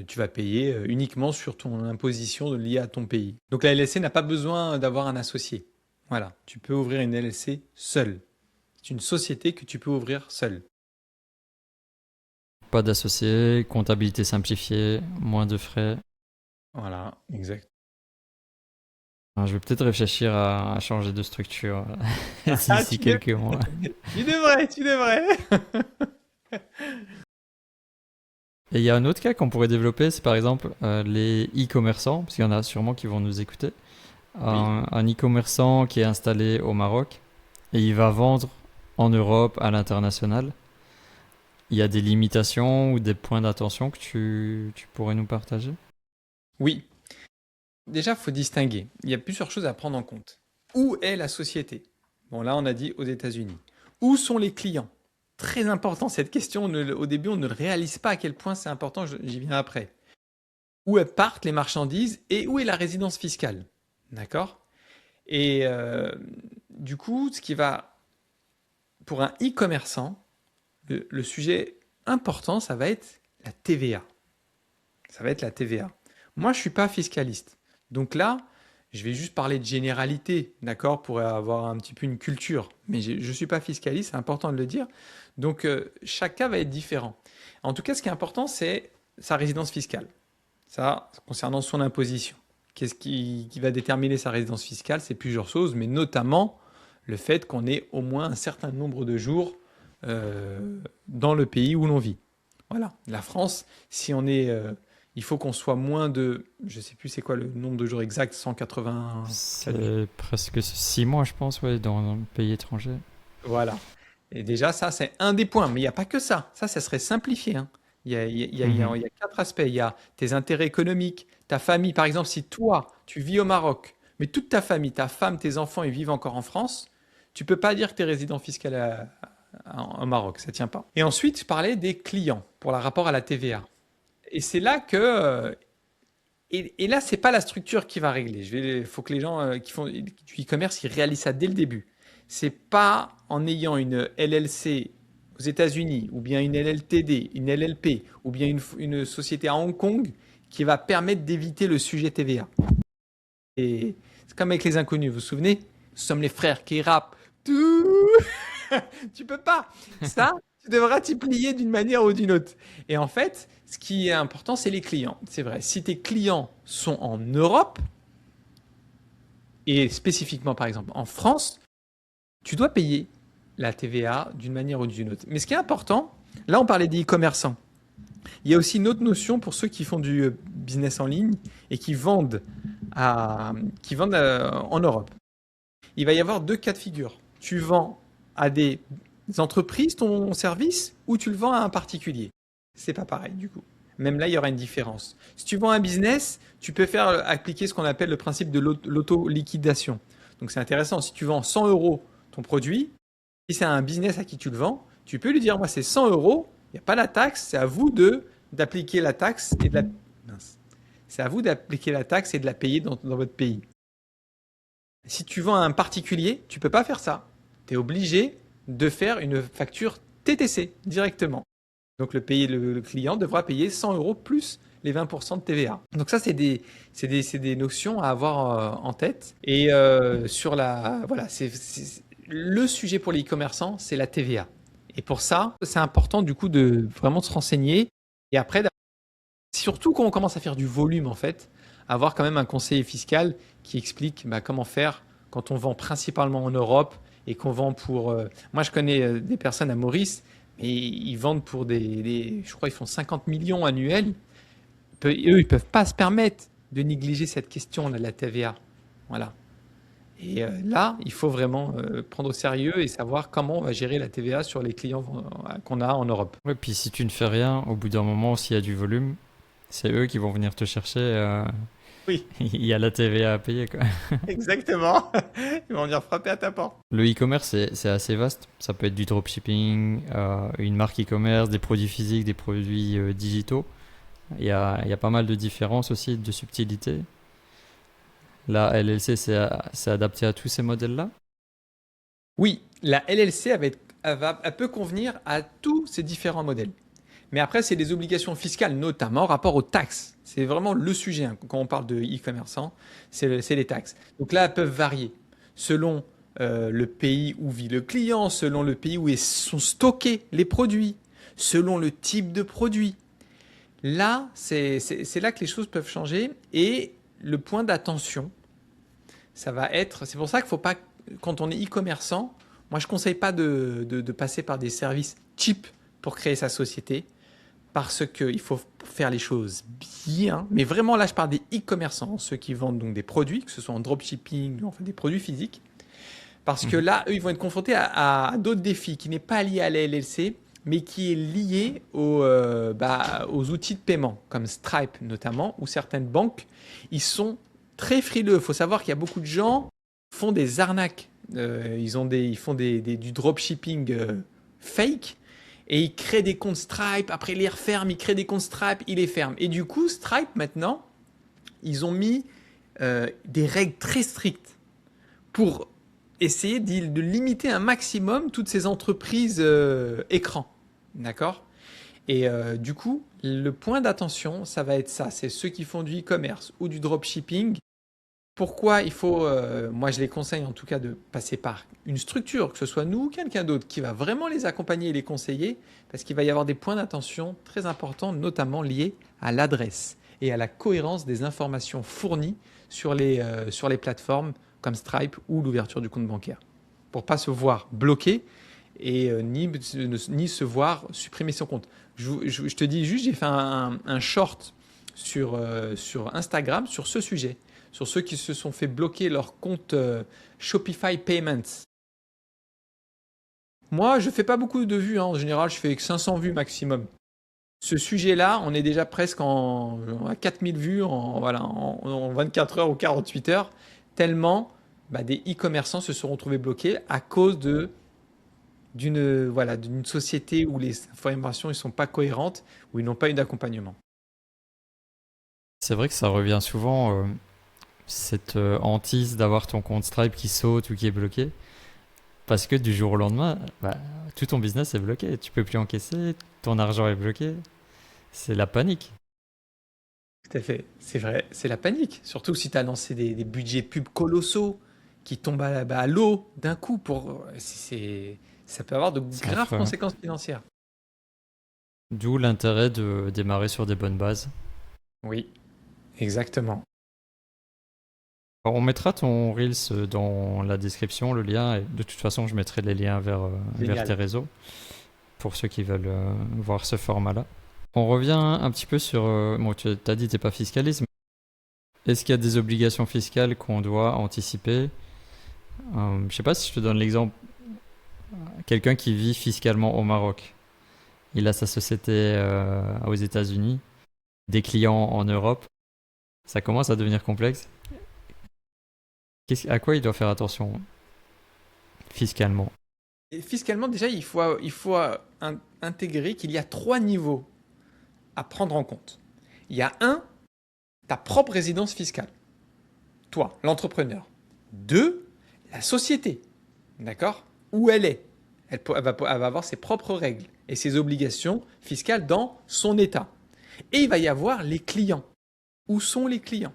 S1: tu vas payer uniquement sur ton imposition liée à ton pays. Donc la LLC n'a pas besoin d'avoir un associé. Voilà, tu peux ouvrir une LLC seul. C'est une société que tu peux ouvrir seul.
S2: Pas d'associé, comptabilité simplifiée, moins de frais.
S1: Voilà, exact.
S2: Alors, je vais peut-être réfléchir à changer de structure
S1: Ah,
S2: d'ici quelques mois.
S1: tu devrais.
S2: Et il y a un autre cas qu'on pourrait développer, c'est par exemple les e-commerçants, parce qu'il y en a sûrement qui vont nous écouter. Un e-commerçant qui est installé au Maroc et il va vendre en Europe à l'international. Il y a des limitations ou des points d'attention que tu pourrais nous partager?
S1: Oui. Déjà, il faut distinguer. Il y a plusieurs choses à prendre en compte. Où est la société? Bon, là, on a dit aux États-Unis. Où sont les clients? Très important cette question. Au début, on ne le réalise pas à quel point c'est important. J'y viens après. Où partent les marchandises et où est la résidence fiscale? D'accord? Et du coup, ce qui va, pour un e-commerçant, le sujet important, ça va être la TVA. Ça va être la TVA. Moi, je ne suis pas fiscaliste. Donc là, je vais juste parler de généralité, d'accord, pour avoir un petit peu une culture. Mais je ne suis pas fiscaliste, c'est important de le dire. Donc chaque cas va être différent. En tout cas, ce qui est important, c'est sa résidence fiscale. Ça, concernant son imposition. Qu'est-ce qui va déterminer sa résidence fiscale? C'est plusieurs choses, mais notamment le fait qu'on ait au moins un certain nombre de jours dans le pays où l'on vit. Voilà. La France, si on est, il faut qu'on soit moins de, je sais plus c'est quoi le nombre de jours exact, 180.
S2: C'est presque 6 mois, je pense, ouais, dans le pays étranger.
S1: Voilà. Et déjà, ça, c'est un des points. Mais il n'y a pas que ça. Ça serait simplifié, hein. Il y a quatre aspects. Il y a tes intérêts économiques, ta famille. Par exemple, si toi, tu vis au Maroc, mais toute ta famille, ta femme, tes enfants, ils vivent encore en France, tu peux pas dire que tu es résident fiscal au Maroc. Ça tient pas. Et ensuite, je parlais des clients pour le rapport à la TVA. Et c'est là que et là, c'est pas la structure qui va régler. Il faut que les gens qui font du e-commerce, ils réalisent ça dès le début. C'est pas en ayant une LLC aux États-Unis, ou bien une LLTD, une LLP, ou bien une société à Hong Kong qui va permettre d'éviter le sujet TVA. Et c'est comme avec les inconnus, vous vous souvenez? Nous sommes les frères qui rappent. Tout. Tu peux pas. Ça, tu devras t'y plier d'une manière ou d'une autre. Et en fait, ce qui est important, c'est les clients. C'est vrai. Si tes clients sont en Europe, et spécifiquement par exemple en France, tu dois payer la TVA d'une manière ou d'une autre. Mais ce qui est important, là on parlait des e-commerçants. Il y a aussi une autre notion pour ceux qui font du business en ligne et qui vendent en Europe. Il va y avoir deux cas de figure. Tu vends à des entreprises ton service ou tu le vends à un particulier. C'est pas pareil du coup. Même là, il y aura une différence. Si tu vends un business, tu peux faire appliquer ce qu'on appelle le principe de l'auto-liquidation. Donc c'est intéressant. Si tu vends 100 euros ton produit, si c'est un business à qui tu le vends, tu peux lui dire, moi c'est 100 euros, il n'y a pas la taxe, c'est à vous d'appliquer la taxe et de la... Mince. C'est à vous d'appliquer la taxe et de la payer dans votre pays. Si tu vends à un particulier, tu ne peux pas faire ça. Tu es obligé de faire une facture TTC directement. Donc le client devra payer 100 euros plus les 20% de TVA. Donc ça, c'est des notions à avoir en tête. Et voilà, le sujet pour les e-commerçants, c'est la TVA. Et pour ça, c'est important du coup de vraiment se renseigner. Et après, surtout quand on commence à faire du volume, en fait, avoir quand même un conseiller fiscal qui explique comment faire quand on vend principalement en Europe et qu'on vend pour... moi, je connais des personnes à Maurice, mais ils vendent pour je crois ils font 50 millions annuels. Eux, ils ne peuvent pas se permettre de négliger cette question de la TVA. Voilà. Et là, il faut vraiment prendre au sérieux et savoir comment on va gérer la TVA sur les clients qu'on a en Europe.
S2: Ouais, puis si tu ne fais rien, au bout d'un moment, s'il y a du volume, c'est eux qui vont venir te chercher.
S1: Oui,
S2: Il y a la TVA à payer, quoi.
S1: exactement. Ils vont venir frapper à ta porte.
S2: Le e-commerce, c'est assez vaste. Ça peut être du dropshipping, une marque e-commerce, des produits physiques, des produits digitaux. Il y a pas mal de différences aussi, de subtilités. La LLC, c'est adapté à tous ces modèles-là?
S1: Oui, la LLC elle peut convenir à tous ces différents modèles. Mais après, c'est les obligations fiscales, notamment rapport aux taxes. C'est vraiment le sujet hein, quand on parle de e-commerçant, c'est les taxes. Donc là, elles peuvent varier selon le pays où vit le client, selon le pays où sont stockés les produits, selon le type de produit. Là, c'est là que les choses peuvent changer. Et le point d'attention, ça va être. C'est pour ça qu'il ne faut pas, quand on est e-commerçant, moi je ne conseille pas de passer par des services cheap pour créer sa société parce qu'il faut faire les choses bien. Mais vraiment, là, je parle des e-commerçants, ceux qui vendent donc des produits, que ce soit en dropshipping, enfin des produits physiques. Parce que là, eux, ils vont être confrontés à d'autres défis qui n'est pas lié à la LLC, mais qui est lié aux outils de paiement, comme Stripe notamment, ou certaines banques. Ils sont très frileux. Il faut savoir qu'il y a beaucoup de gens qui font des arnaques. Ils font du dropshipping fake et ils créent des comptes Stripe, après ils les referment, ils créent des comptes Stripe, ils les ferment. Et du coup, Stripe, maintenant, ils ont mis des règles très strictes pour essayer de limiter un maximum toutes ces entreprises écrans. D'accord. Et du coup, le point d'attention, ça va être ça. C'est ceux qui font du e-commerce ou du dropshipping. Pourquoi il faut, moi je les conseille en tout cas de passer par une structure, que ce soit nous ou quelqu'un d'autre, qui va vraiment les accompagner et les conseiller, parce qu'il va y avoir des points d'attention très importants, notamment liés à l'adresse et à la cohérence des informations fournies sur les plateformes comme Stripe ou l'ouverture du compte bancaire, pour pas se voir bloqué et ni se voir supprimer son compte. Je te dis juste, j'ai fait un short sur Instagram sur ce sujet, sur ceux qui se sont fait bloquer leur compte Shopify Payments. Moi, je fais pas beaucoup de vues, hein. En général, je fais que 500 vues maximum. Ce sujet-là, on est déjà presque à 4000 vues en 24 heures ou 48 heures, tellement des e-commerçants se sont retrouvés bloqués à cause d'une société où les informations ne sont pas cohérentes, où ils n'ont pas eu d'accompagnement.
S2: C'est vrai que ça revient souvent, cette hantise d'avoir ton compte Stripe qui saute ou qui est bloqué. Parce que du jour au lendemain, tout ton business est bloqué. Tu peux plus encaisser, ton argent est bloqué. C'est la panique.
S1: Tout à fait, c'est vrai, c'est la panique. Surtout si tu as lancé des budgets pubs colossaux qui tombent à l'eau d'un coup. Ça peut avoir de
S2: C'est
S1: graves
S2: affreux, hein.
S1: conséquences financières.
S2: D'où l'intérêt de démarrer sur des bonnes bases.
S1: Oui, exactement.
S2: Alors, on mettra ton Reels dans la description, le lien. Et de toute façon, je mettrai les liens vers tes
S1: Génial.
S2: réseaux pour ceux qui veulent voir ce format-là. On revient un petit peu sur. Bon, tu as dit que tu n'es pas fiscaliste, mais est-ce qu'il y a des obligations fiscales qu'on doit anticiper? Je sais pas si je te donne l'exemple. Quelqu'un qui vit fiscalement au Maroc, il a sa société aux États-Unis, des clients en Europe. Ça commence à devenir complexe. À quoi il doit faire attention fiscalement?
S1: Et fiscalement, déjà, il faut intégrer qu'il y a 3 niveaux à prendre en compte. Il y a un, ta propre résidence fiscale, toi, l'entrepreneur. Deux, la société, d'accord? Où elle est. Elle va avoir ses propres règles et ses obligations fiscales dans son état. Et il va y avoir les clients. Où sont les clients?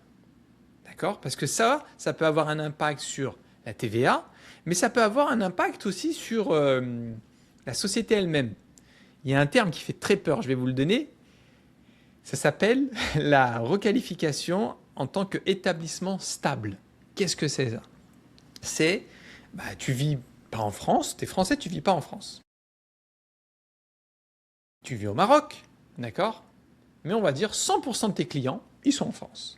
S1: D'accord? Parce que ça peut avoir un impact sur la TVA, mais ça peut avoir un impact aussi sur la société elle-même. Il y a un terme qui fait très peur, je vais vous le donner. Ça s'appelle la requalification en tant qu'établissement stable. Qu'est-ce que c'est ça? C'est, tu vis pas en France, tu es français, tu vis pas en France. Tu vis au Maroc, d'accord? Mais on va dire 100% de tes clients, ils sont en France.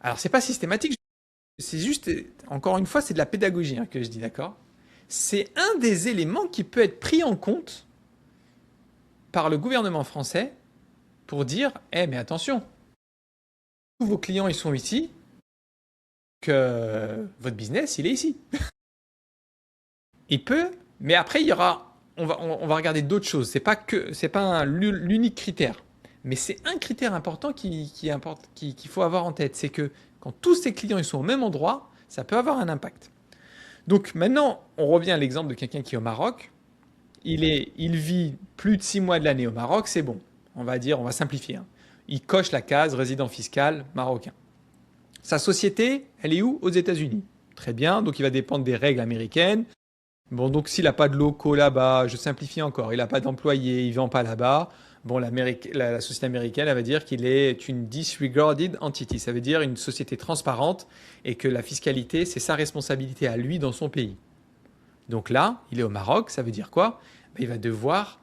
S1: Alors, c'est pas systématique, c'est juste, encore une fois, c'est de la pédagogie hein, que je dis, d'accord? C'est un des éléments qui peut être pris en compte par le gouvernement français pour dire, mais attention, tous vos clients, ils sont ici, que votre business, il est ici. Il peut, mais après, on va regarder d'autres choses. C'est pas l'unique critère. Mais c'est un critère important qu'il faut avoir en tête. C'est que quand tous ces clients ils sont au même endroit, ça peut avoir un impact. Donc maintenant, on revient à l'exemple de quelqu'un qui est au Maroc. Il vit plus de 6 mois de l'année au Maroc, c'est bon. On va dire, on va simplifier, hein. Il coche la case résident fiscal marocain. Sa société, elle est où? Aux États-Unis. Très bien, donc il va dépendre des règles américaines. Bon, donc s'il n'a pas de locaux là-bas, je simplifie encore, il n'a pas d'employés, il ne vend pas là-bas, bon, la société américaine, elle va dire qu'il est une disregarded entity, ça veut dire une société transparente et que la fiscalité, c'est sa responsabilité à lui dans son pays. Donc là, il est au Maroc, ça veut dire quoi? Ben, il va devoir,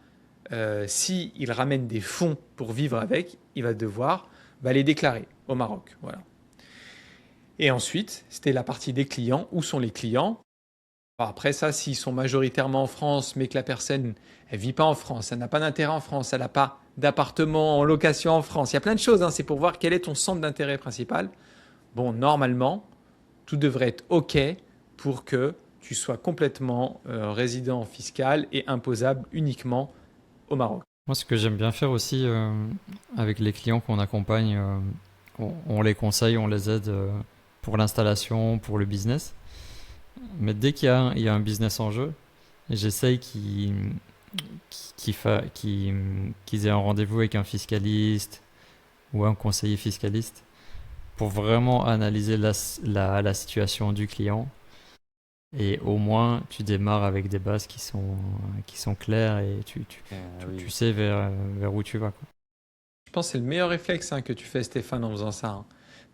S1: s'il ramène des fonds pour vivre avec, il va devoir les déclarer au Maroc. Voilà. Et ensuite, c'était la partie des clients. Où sont les clients? Alors après ça, s'ils sont majoritairement en France, mais que la personne, elle vit pas en France, elle n'a pas d'intérêt en France, elle n'a pas d'appartement en location en France, il y a plein de choses, hein, c'est pour voir quel est ton centre d'intérêt principal. Bon, normalement, tout devrait être OK pour que tu sois complètement résident fiscal et imposable uniquement au Maroc.
S2: Moi, ce que j'aime bien faire aussi avec les clients qu'on accompagne, on les conseille, on les aide pour l'installation, pour le business. Mais dès il y a un business en jeu, j'essaye qu'ils aient un rendez-vous avec un fiscaliste ou un conseiller fiscaliste pour vraiment analyser la situation du client. Et au moins, tu démarres avec des bases qui sont claires et tu sais vers où tu vas, quoi.
S1: Je pense que c'est le meilleur réflexe, hein, que tu fais, Stéphane, en faisant ça, hein.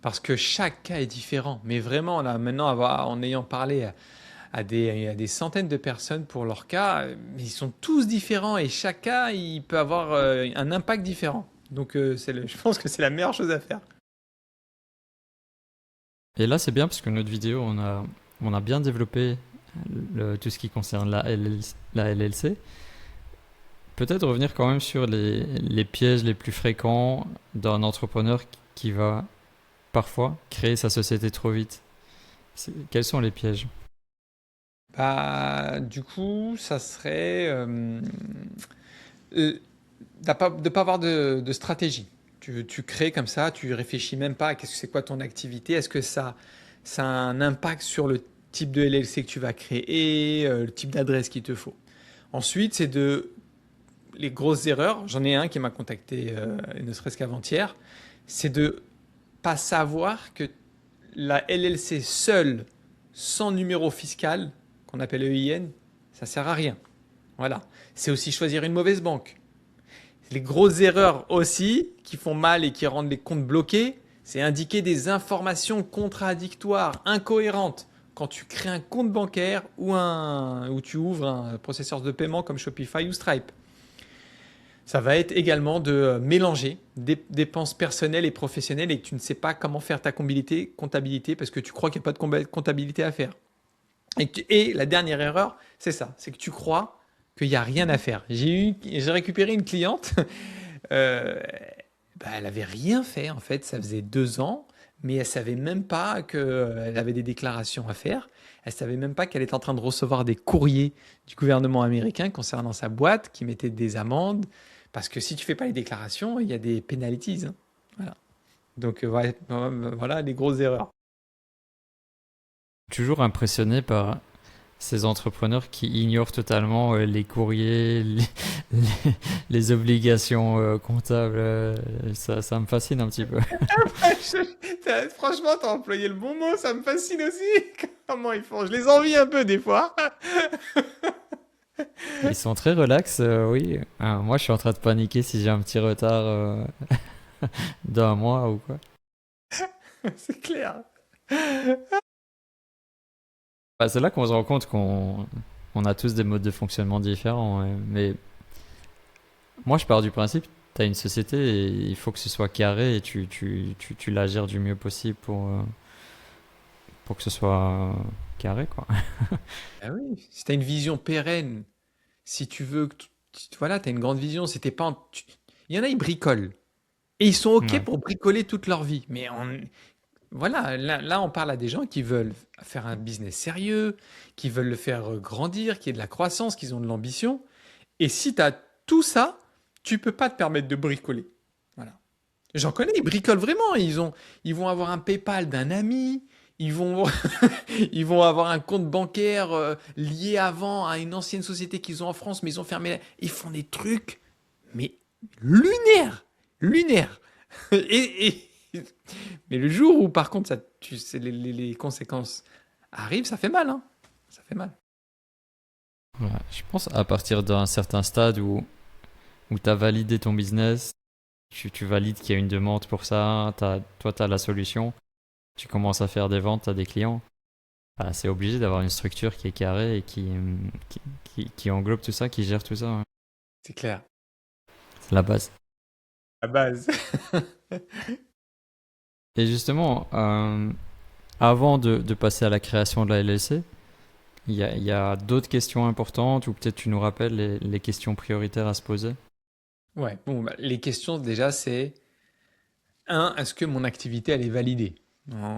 S1: Parce que chaque cas est différent. Mais vraiment, là, maintenant, en ayant parlé à des centaines de personnes pour leur cas, ils sont tous différents et chaque cas, il peut avoir un impact différent. Donc, je pense que c'est la meilleure chose à faire.
S2: Et là, c'est bien parce que notre vidéo, on a bien développé tout ce qui concerne la LLC. Peut-être revenir quand même sur les pièges les plus fréquents d'un entrepreneur qui va parfois créer sa société trop vite. Quels sont les pièges?
S1: Du coup, ça serait de ne pas avoir de stratégie. Tu crées comme ça, tu réfléchis même pas à c'est quoi ton activité, est-ce que ça a un impact sur le type de LLC que tu vas créer, le type d'adresse qu'il te faut. Ensuite, les grosses erreurs, j'en ai un qui m'a contacté ne serait-ce qu'avant-hier, c'est de pas savoir que la LLC seule, sans numéro fiscal, qu'on appelle EIN, ça sert à rien. Voilà. C'est aussi choisir une mauvaise banque. Les grosses erreurs aussi qui font mal et qui rendent les comptes bloqués, c'est indiquer des informations contradictoires, incohérentes quand tu crées un compte bancaire ou tu ouvres un processeur de paiement comme Shopify ou Stripe. Ça va être également de mélanger des dépenses personnelles et professionnelles et que tu ne sais pas comment faire ta comptabilité parce que tu crois qu'il n'y a pas de comptabilité à faire. Et la dernière erreur, c'est ça, c'est que tu crois qu'il n'y a rien à faire. J'ai récupéré une cliente, elle n'avait rien fait en fait, ça faisait 2 ans, mais elle ne savait même pas qu'elle avait des déclarations à faire. Elle ne savait même pas qu'elle était en train de recevoir des courriers du gouvernement américain concernant sa boîte qui mettait des amendes. Parce que si tu ne fais pas les déclarations, il y a des penalties, hein. Voilà. Donc voilà les grosses erreurs.
S2: Toujours impressionné par ces entrepreneurs qui ignorent totalement les courriers, les obligations comptables. Ça me fascine un petit peu.
S1: Franchement, t'as employé le bon mot, ça me fascine aussi. Comment ils font? Je les envie un peu des fois.
S2: Ils sont très relax, oui. Moi, je suis en train de paniquer si j'ai un petit retard d'un mois ou quoi.
S1: C'est clair.
S2: C'est là qu'on se rend compte qu'on a tous des modes de fonctionnement différents. Ouais. Mais moi, je pars du principe, tu as une société et il faut que ce soit carré et tu la gères du mieux possible pour que ce soit carré, quoi.
S1: Ah oui, si tu as une vision pérenne, si tu veux que voilà, tu as une grande vision, c'était pas il y en a, ils bricolent et ils sont OK
S2: Ouais.
S1: pour bricoler toute leur vie, mais voilà, là, on parle à des gens qui veulent faire un business sérieux, qui veulent le faire grandir, qui ait de la croissance, qui ont de l'ambition. Et si tu as tout ça, tu peux pas te permettre de bricoler. Voilà. J'en connais, ils bricolent vraiment. Ils vont avoir un PayPal d'un ami, Ils vont, ils vont avoir un compte bancaire lié avant à une ancienne société qu'ils ont en France, mais ils ont fermé. Ils font des trucs, mais lunaires, lunaires. Et, mais le jour où, par contre, ça, tu sais, les conséquences arrivent, ça fait mal, hein. Ça fait mal.
S2: Ouais, je pense à partir d'un certain stade où tu as validé ton business, tu valides qu'il y a une demande pour ça, toi tu as la solution, tu commences à faire des ventes, tu as des clients. Bah, c'est obligé d'avoir une structure qui est carrée et qui englobe tout ça, qui gère tout ça, ouais.
S1: C'est clair.
S2: C'est la base.
S1: La base.
S2: Et justement, avant de passer à la création de la LLC, il y a d'autres questions importantes ou peut-être tu nous rappelles les questions prioritaires à se poser.
S1: Ouais, bon, bah, les questions déjà, c'est un, est-ce que mon activité, elle est validée?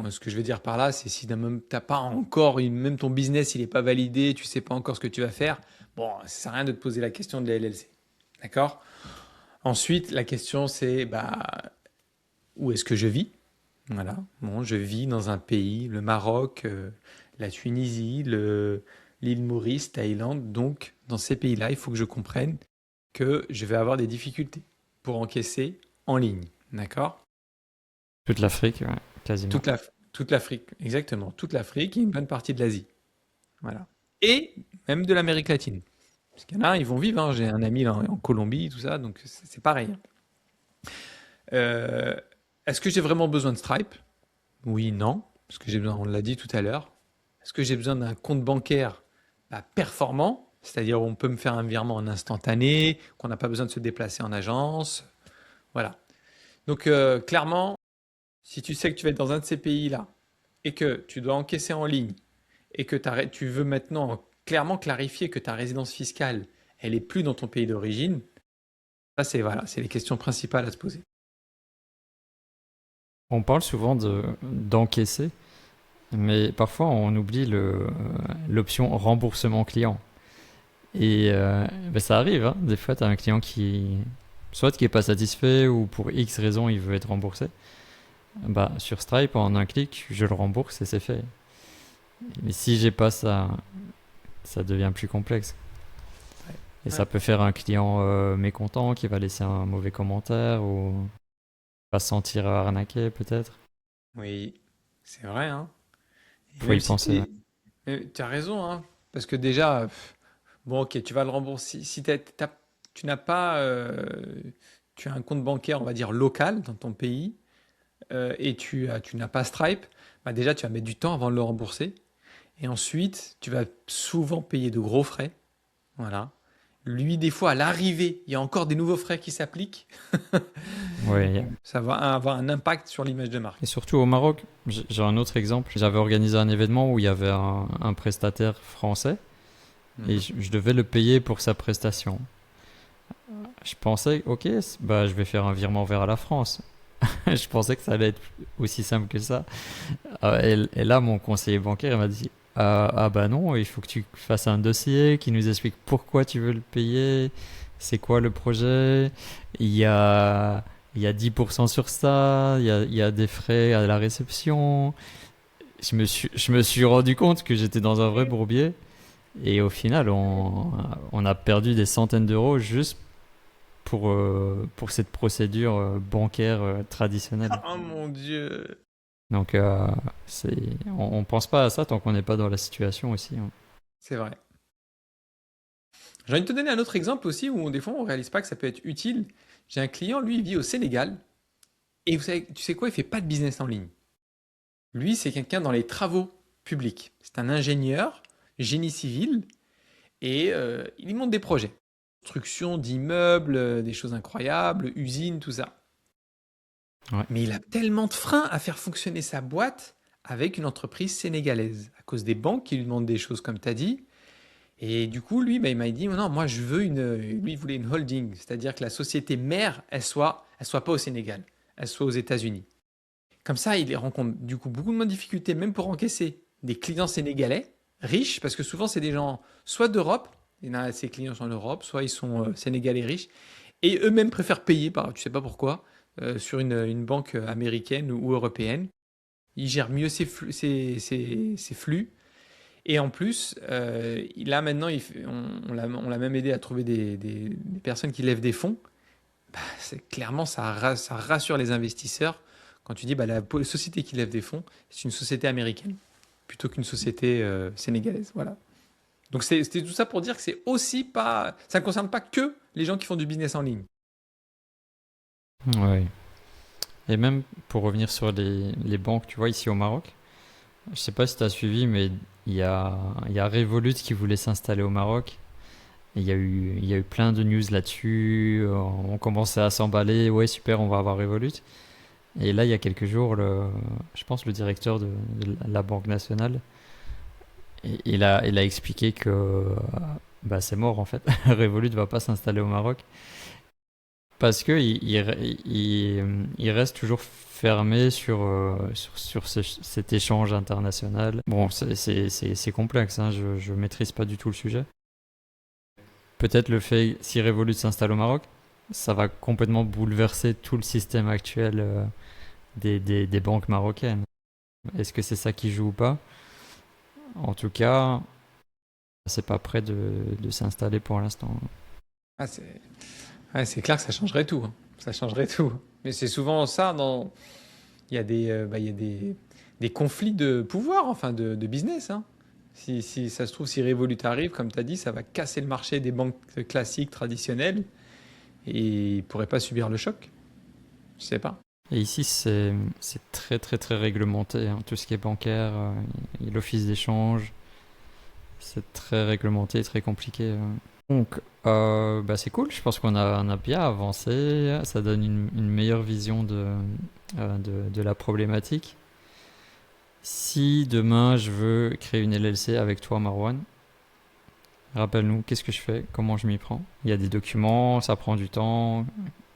S1: Ce que je veux dire par là, c'est si t'as pas encore, même ton business, il n'est pas validé, tu sais pas encore ce que tu vas faire, bon, ça sert à rien de te poser la question de la LLC. D'accord? Ensuite, la question, c'est bah, où est-ce que je vis? Voilà. Bon, je vis dans un pays, le Maroc, la Tunisie, l'île Maurice, Thaïlande. Donc, dans ces pays-là, il faut que je comprenne que je vais avoir des difficultés pour encaisser en ligne. D'accord?
S2: Toute l'Afrique, ouais, quasiment.
S1: Toute la, toute l'Afrique, exactement. Toute l'Afrique et une bonne partie de l'Asie. Voilà. Et même de l'Amérique latine. Parce qu'il y en a, ils vont vivre, hein. J'ai un ami là, en Colombie, tout ça, donc c'est pareil. Euh, Est-ce que j'ai vraiment besoin de Stripe? Oui, non. Parce que j'ai besoin, on l'a dit tout à l'heure. Est-ce que j'ai besoin d'un compte bancaire performant? C'est-à-dire où on peut me faire un virement en instantané, qu'on n'a pas besoin de se déplacer en agence. Voilà. Donc clairement, si tu sais que tu vas être dans un de ces pays-là et que tu dois encaisser en ligne et que tu veux maintenant clairement clarifier que ta résidence fiscale, elle est plus dans ton pays d'origine, ça c'est voilà, c'est les questions principales à se poser.
S2: On parle souvent d'encaisser, mais parfois on oublie l'option remboursement client. Et ben, ça arrive, hein. Des fois, tu as un client soit qui est pas satisfait ou pour X raison il veut être remboursé. Bah, sur Stripe, en un clic, je le rembourse et c'est fait. Mais si j'ai pas ça, ça devient plus complexe. Et ça
S1: Ouais.
S2: peut faire un client mécontent qui va laisser un mauvais commentaire ou va se sentir arnaqué peut-être.
S1: Oui, c'est vrai, hein. Et
S2: Faut
S1: même
S2: y
S1: si
S2: penser, ouais.
S1: tu as raison, hein, parce que déjà, bon, ok, tu vas le rembourser. Si tu n'as pas, tu as un compte bancaire, on va dire local dans ton pays, et tu n'as pas Stripe, bah déjà tu vas mettre du temps avant de le rembourser. Et ensuite, tu vas souvent payer de gros frais. Voilà. Lui, des fois, à l'arrivée, il y a encore des nouveaux frais qui s'appliquent.
S2: Ouais.
S1: Donc, ça va avoir un impact sur l'image de marque.
S2: Et surtout au Maroc, j'ai un autre exemple. J'avais organisé un événement où il y avait un prestataire français et
S1: Mhm.
S2: je devais le payer pour sa prestation. Je pensais, ok, bah, je vais faire un virement vers la France. Je pensais que ça allait être aussi simple que ça. Et là, mon conseiller bancaire il m'a dit, ah bah non, il faut que tu fasses un dossier qui nous explique pourquoi tu veux le payer, c'est quoi le projet, il y a, il y a 10% sur ça, il y a des frais à la réception. Je me suis rendu compte que j'étais dans un vrai bourbier. Et au final, on a perdu des centaines d'euros juste pour cette procédure bancaire traditionnelle.
S1: Oh mon Dieu.
S2: Donc, on pense pas à ça tant qu'on n'est pas dans la situation aussi, hein.
S1: C'est vrai. J'ai envie de te donner un autre exemple aussi où des fois on réalise pas que ça peut être utile. J'ai un client, lui, il vit au Sénégal et tu sais quoi, il fait pas de business en ligne. Lui, c'est quelqu'un dans les travaux publics. C'est un ingénieur, génie civil, et il monte des projets. Construction d'immeubles, des choses incroyables, usines, tout ça.
S2: Ouais.
S1: Mais il a tellement de freins à faire fonctionner sa boîte avec une entreprise sénégalaise, à cause des banques qui lui demandent des choses comme tu as dit. Et du coup, lui, bah, il m'a dit, non, moi, je veux lui, il voulait une holding, c'est-à-dire que la société mère, elle soit pas au Sénégal, elle soit aux États-Unis. Comme ça, il rencontre du coup beaucoup de difficultés, même pour encaisser des clients sénégalais riches, parce que souvent, c'est des gens soit d'Europe, ses clients sont en Europe, soit ils sont sénégalais riches, et eux-mêmes préfèrent payer, tu sais pas pourquoi, sur une banque américaine ou européenne. Il gère mieux ses flux. Et en plus, là maintenant, on l'a même aidé à trouver des personnes qui lèvent des fonds. Bah, clairement, ça rassure les investisseurs quand tu dis bah, la société qui lève des fonds, c'est une société américaine plutôt qu'une société sénégalaise. Voilà. Donc c'était tout ça pour dire que c'est aussi pas, ça ne concerne pas que les gens qui font du business en ligne.
S2: Ouais. Et même pour revenir sur les banques, tu vois, ici au Maroc, je sais pas si tu as suivi, mais il y a Revolut qui voulait s'installer au Maroc. Et il y a eu plein de news là-dessus. On commençait à s'emballer. Ouais, super, on va avoir Revolut. Et là, il y a quelques jours, je pense le directeur de la Banque nationale, il a expliqué que bah, c'est mort en fait. Revolut va pas s'installer au Maroc parce que il reste toujours fermé sur cet échange international. Bon, c'est complexe, hein, je maîtrise pas du tout le sujet. Peut-être le fait, si Revolut s'installe au Maroc, ça va complètement bouleverser tout le système actuel des banques marocaines. Est-ce que c'est ça qui joue ou pas? En tout cas, c'est pas prêt de s'installer pour l'instant.
S1: Ah, c'est clair que ça changerait tout, hein. Ça changerait tout. Mais c'est souvent ça dans. Il y a des conflits de pouvoir, enfin de business, hein. Si ça se trouve, si Revolut arrive, comme tu as dit, ça va casser le marché des banques classiques, traditionnelles, et ils ne pourraient pas subir le choc. Je sais pas.
S2: Et ici, c'est très très très réglementé, hein. Tout ce qui est bancaire, l'office d'échange, c'est très réglementé, très compliqué. Donc, bah c'est cool, je pense on a bien avancé, ça donne une meilleure vision de la problématique. Si demain je veux créer une LLC avec toi, Marwan, rappelle-nous, qu'est-ce que je fais? Comment je m'y prends? Il y a des documents, ça prend du temps.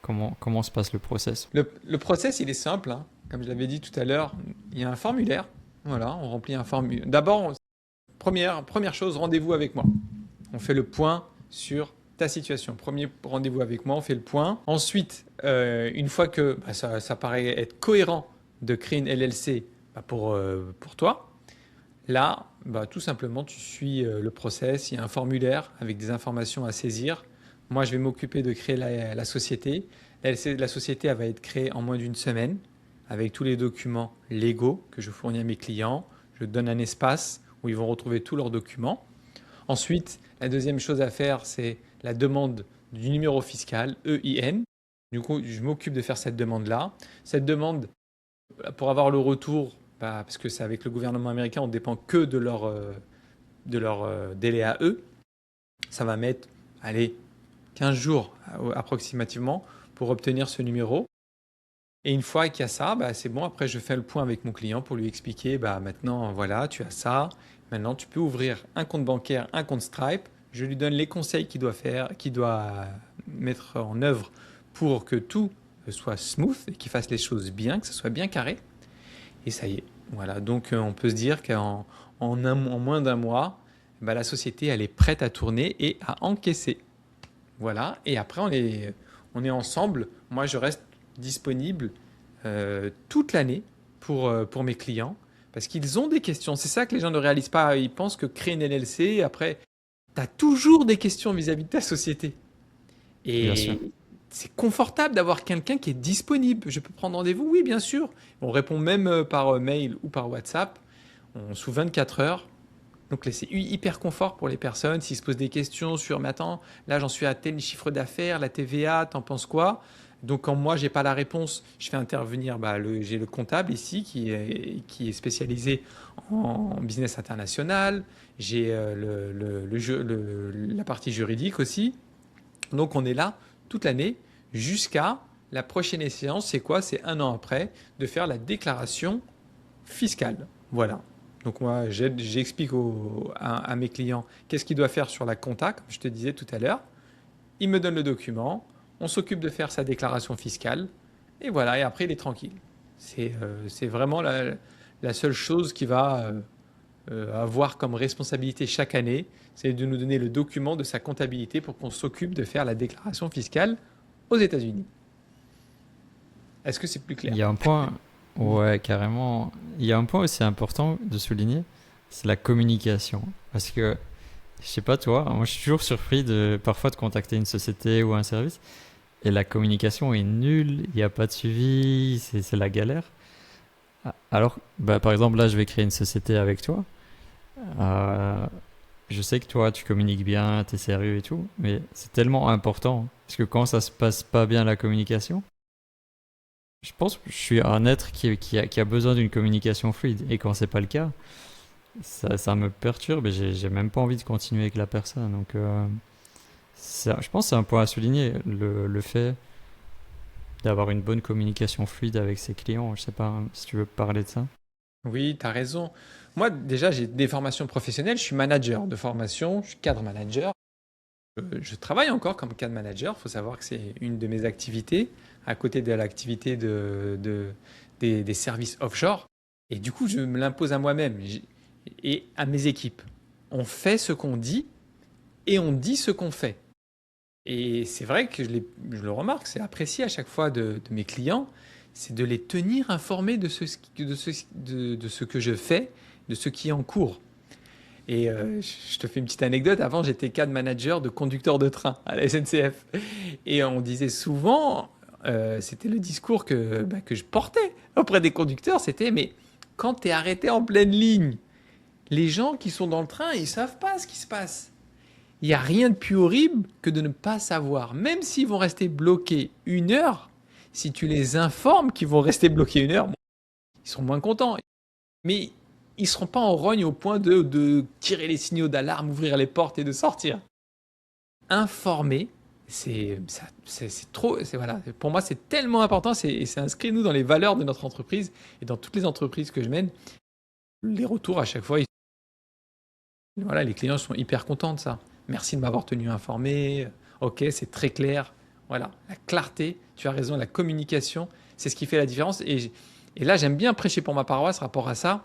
S2: Comment se passe le process?
S1: Le process, il est simple, hein. Comme je l'avais dit tout à l'heure, il y a un formulaire. Voilà, on remplit un formulaire. D'abord, première chose, rendez-vous avec moi. On fait le point sur ta situation. Premier rendez-vous avec moi, on fait le point. Ensuite, une fois que bah, ça paraît être cohérent de créer une LLC bah, pour toi, là, bah, tout simplement, tu suis le process. Il y a un formulaire avec des informations à saisir. Moi, je vais m'occuper de créer la société. La société, elle va être créée en moins d'une semaine avec tous les documents légaux que je fournis à mes clients. Je donne un espace où ils vont retrouver tous leurs documents. Ensuite, la deuxième chose à faire, c'est la demande du numéro fiscal, EIN. Du coup, je m'occupe de faire cette demande-là. Cette demande, pour avoir le retour, bah, parce que c'est avec le gouvernement américain, on ne dépend que de leur délai à eux. Ça va mettre, allez, 15 jours approximativement pour obtenir ce numéro. Et une fois qu'il y a ça, bah, c'est bon. Après, je fais le point avec mon client pour lui expliquer, bah, maintenant, voilà, tu as ça. Maintenant, tu peux ouvrir un compte bancaire, un compte Stripe. Je lui donne les conseils qu'il doit mettre en œuvre pour que tout soit smooth et qu'il fasse les choses bien, que ce soit bien carré. Et ça y est. Voilà. Donc, on peut se dire en moins d'un mois, bah, la société, elle est prête à tourner et à encaisser. Voilà. Et après, on est ensemble. Moi, je reste disponible toute l'année pour mes clients parce qu'ils ont des questions. C'est ça que les gens ne réalisent pas. Ils pensent que créer une LLC, après, tu as toujours des questions vis-à-vis de ta société.
S2: Bien sûr.
S1: Et c'est confortable d'avoir quelqu'un qui est disponible. Je peux prendre rendez-vous? Oui, bien sûr. On répond même par mail ou par WhatsApp sous 24 heures. Donc là, c'est hyper confort pour les personnes. S'ils se posent des questions sur, mais attends, là j'en suis à tel chiffre d'affaires, la TVA, t'en penses quoi? Donc quand moi j'ai pas la réponse, je fais intervenir, bah, j'ai le comptable ici qui est spécialisé en business international. J'ai la partie juridique aussi. Donc on est là toute l'année jusqu'à la prochaine échéance. C'est quoi? C'est un an après de faire la déclaration fiscale. Voilà. Donc moi, j'explique à mes clients qu'est-ce qu'ils doivent faire sur la compta, comme je te disais tout à l'heure. Ils me donnent le document, on s'occupe de faire sa déclaration fiscale, et voilà, et après il est tranquille. C'est vraiment la seule chose qu'il va avoir comme responsabilité chaque année, c'est de nous donner le document de sa comptabilité pour qu'on s'occupe de faire la déclaration fiscale aux États-Unis. Est-ce que c'est plus
S2: Il
S1: clair?
S2: y a un point. Ouais, carrément. Il y a un point aussi important de souligner, c'est la communication. Parce que, je sais pas toi, moi je suis toujours surpris de parfois de contacter une société ou un service et la communication est nulle, il n'y a pas de suivi, c'est la galère. Alors, bah, par exemple, là je vais créer une société avec toi. Euh, je sais que toi tu communiques bien, tu es sérieux et tout, mais c'est tellement important. Parce que quand ça se passe pas bien la communication, je pense que je suis un être qui a besoin d'une communication fluide. Et quand c'est pas le cas, ça me perturbe et j'ai même pas envie de continuer avec la personne. Donc, je pense que c'est un point à souligner, le fait d'avoir une bonne communication fluide avec ses clients. Je sais pas si tu veux parler de ça.
S1: Oui, tu as raison. Moi, déjà, j'ai des formations professionnelles. Je suis manager de formation, je suis cadre manager. Je travaille encore comme cadre manager. Il faut savoir que c'est une de mes activités, à côté de l'activité des services offshore. Et du coup, je me l'impose à moi-même et à mes équipes. On fait ce qu'on dit et on dit ce qu'on fait. Et c'est vrai que je le remarque, c'est apprécié à chaque fois de mes clients, c'est de les tenir informés de ce que je fais, de ce qui est en cours. Et je te fais une petite anecdote. Avant, j'étais cadre manager de conducteur de train à la SNCF. Et on disait souvent, c'était le discours que je portais auprès des conducteurs, c'était, mais quand tu es arrêté en pleine ligne, les gens qui sont dans le train, ils savent pas ce qui se passe. Il n'y a rien de plus horrible que de ne pas savoir. Même s'ils vont rester bloqués 1 heure, si tu les informes qu'ils vont rester bloqués 1 heure, bon, ils seront moins contents. Mais ils ne seront pas en rogne au point de tirer les signaux d'alarme, ouvrir les portes et de sortir. Informer, c'est trop. Voilà, pour moi, c'est tellement important. C'est inscrit, nous, dans les valeurs de notre entreprise et dans toutes les entreprises que je mène. Les retours, à chaque fois, voilà, les clients sont hyper contents de ça. Merci de m'avoir tenu informé. Ok, c'est très clair. Voilà, la clarté, tu as raison, la communication, c'est ce qui fait la différence. Et là, j'aime bien prêcher pour ma paroisse rapport à ça,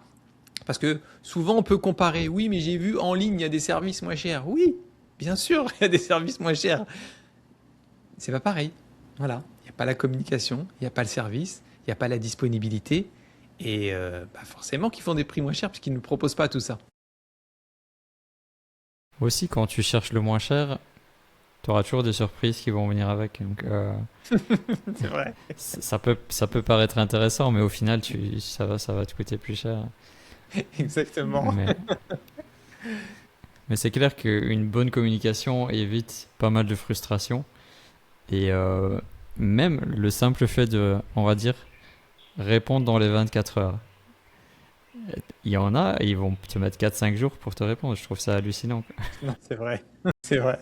S1: parce que souvent on peut comparer. Oui, mais j'ai vu en ligne, il y a des services moins chers. Oui, bien sûr, il y a des services moins chers. C'est pas pareil. Voilà, il n'y a pas la communication, il n'y a pas le service, il n'y a pas la disponibilité. Et forcément qu'ils font des prix moins chers, parce qu'ils ne nous proposent pas tout ça.
S2: Aussi, quand tu cherches le moins cher, tu auras toujours des surprises qui vont venir avec. Donc,
S1: C'est vrai.
S2: ça peut paraître intéressant, mais au final, ça va te coûter plus cher.
S1: Exactement.
S2: Mais, mais c'est clair qu'une bonne communication évite pas mal de frustration. Et même le simple fait de, on va dire, répondre dans les 24 heures. Il y en a, ils vont te mettre 4 5 jours pour te répondre. Je trouve ça hallucinant, quoi.
S1: Non, c'est vrai. C'est vrai.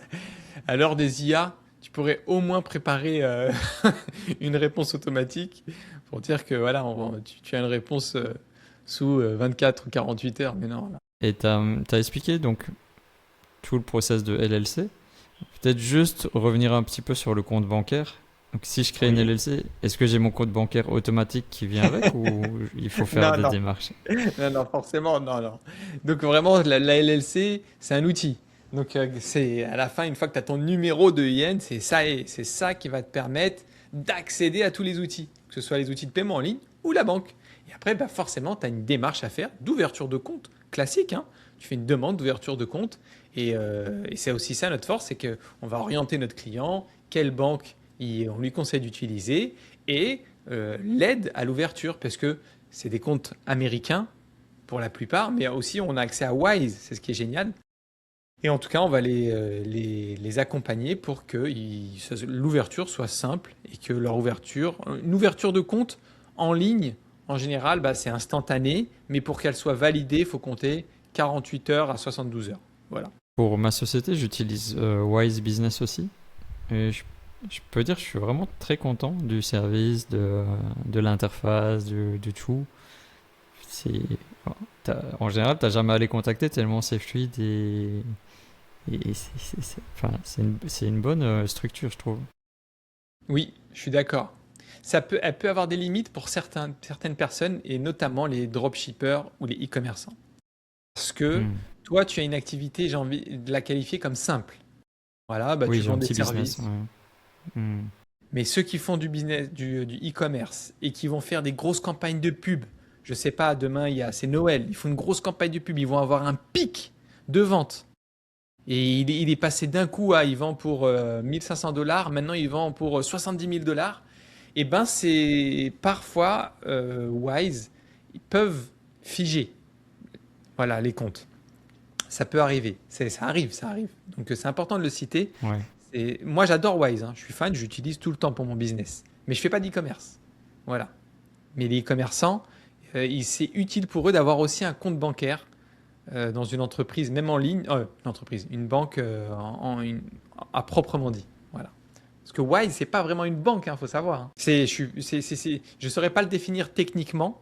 S1: À l'heure des IA, tu pourrais au moins préparer une réponse automatique pour dire que voilà, tu as une réponse sous 24 ou 48 heures. Mais non, là.
S2: Et t'as expliqué donc tout le process de LLC. Peut-être juste revenir un petit peu sur le compte bancaire. Donc si je crée une
S1: Oui.
S2: LLC, est-ce que j'ai mon compte bancaire automatique qui vient avec ou il faut faire
S1: Non,
S2: des
S1: non.
S2: démarches?
S1: Non, non, forcément, non, non. Donc vraiment, la LLC, c'est un outil. Donc c'est à la fin, une fois que tu as ton numéro de IN, c'est ça qui va te permettre d'accéder à tous les outils, que ce soit les outils de paiement en ligne ou la banque. Et après, forcément, tu as une démarche à faire d'ouverture de compte classique, hein. Tu fais une demande d'ouverture de compte et c'est aussi ça notre force, c'est qu'on va orienter notre client, quelle banque on lui conseille d'utiliser et l'aide à l'ouverture parce que c'est des comptes américains pour la plupart, mais aussi on a accès à Wise, c'est ce qui est génial. Et en tout cas, on va les accompagner pour que l'ouverture soit simple et que une ouverture de compte en ligne, en général, c'est instantané, mais pour qu'elle soit validée, il faut compter 48 heures à 72 heures. Voilà.
S2: Pour ma société, j'utilise Wise Business aussi. Et je peux dire que je suis vraiment très content du service, de l'interface, du tout. C'est, en général, t'as jamais à les contacter tellement c'est fluide et enfin, c'est une bonne structure, je trouve.
S1: Oui, je suis d'accord. Elle peut avoir des limites pour certaines personnes et notamment les dropshippers ou les e-commerçants. Parce que
S2: Hmm.
S1: toi, tu as une activité, j'ai envie de la qualifier comme simple. Voilà,
S2: Oui,
S1: tu
S2: j'ai un
S1: vends des
S2: petit business.
S1: services.
S2: Ouais. Hmm.
S1: Mais ceux qui font du business, du e-commerce et qui vont faire des grosses campagnes de pub, je sais pas, demain c'est Noël, ils font une grosse campagne de pub, ils vont avoir un pic de vente. Et il est passé d'un coup à, il vend pour 1 500 $, maintenant il vend pour 70 000 $. Et ben c'est parfois Wise, ils peuvent figer, voilà, les comptes. Ça peut arriver, ça arrive, ça arrive. Donc c'est important de le citer.
S2: Ouais.
S1: Moi j'adore Wise, hein. Je suis fan, j'utilise tout le temps pour mon business. Mais je fais pas d'e-commerce. Voilà. Mais les e-commerçants, c'est utile pour eux d'avoir aussi un compte bancaire dans une entreprise, même en ligne, une entreprise, une banque à proprement dit. Voilà. Parce que Wise, c'est pas vraiment une banque, hein, faut savoir, hein. Je saurais pas le définir techniquement,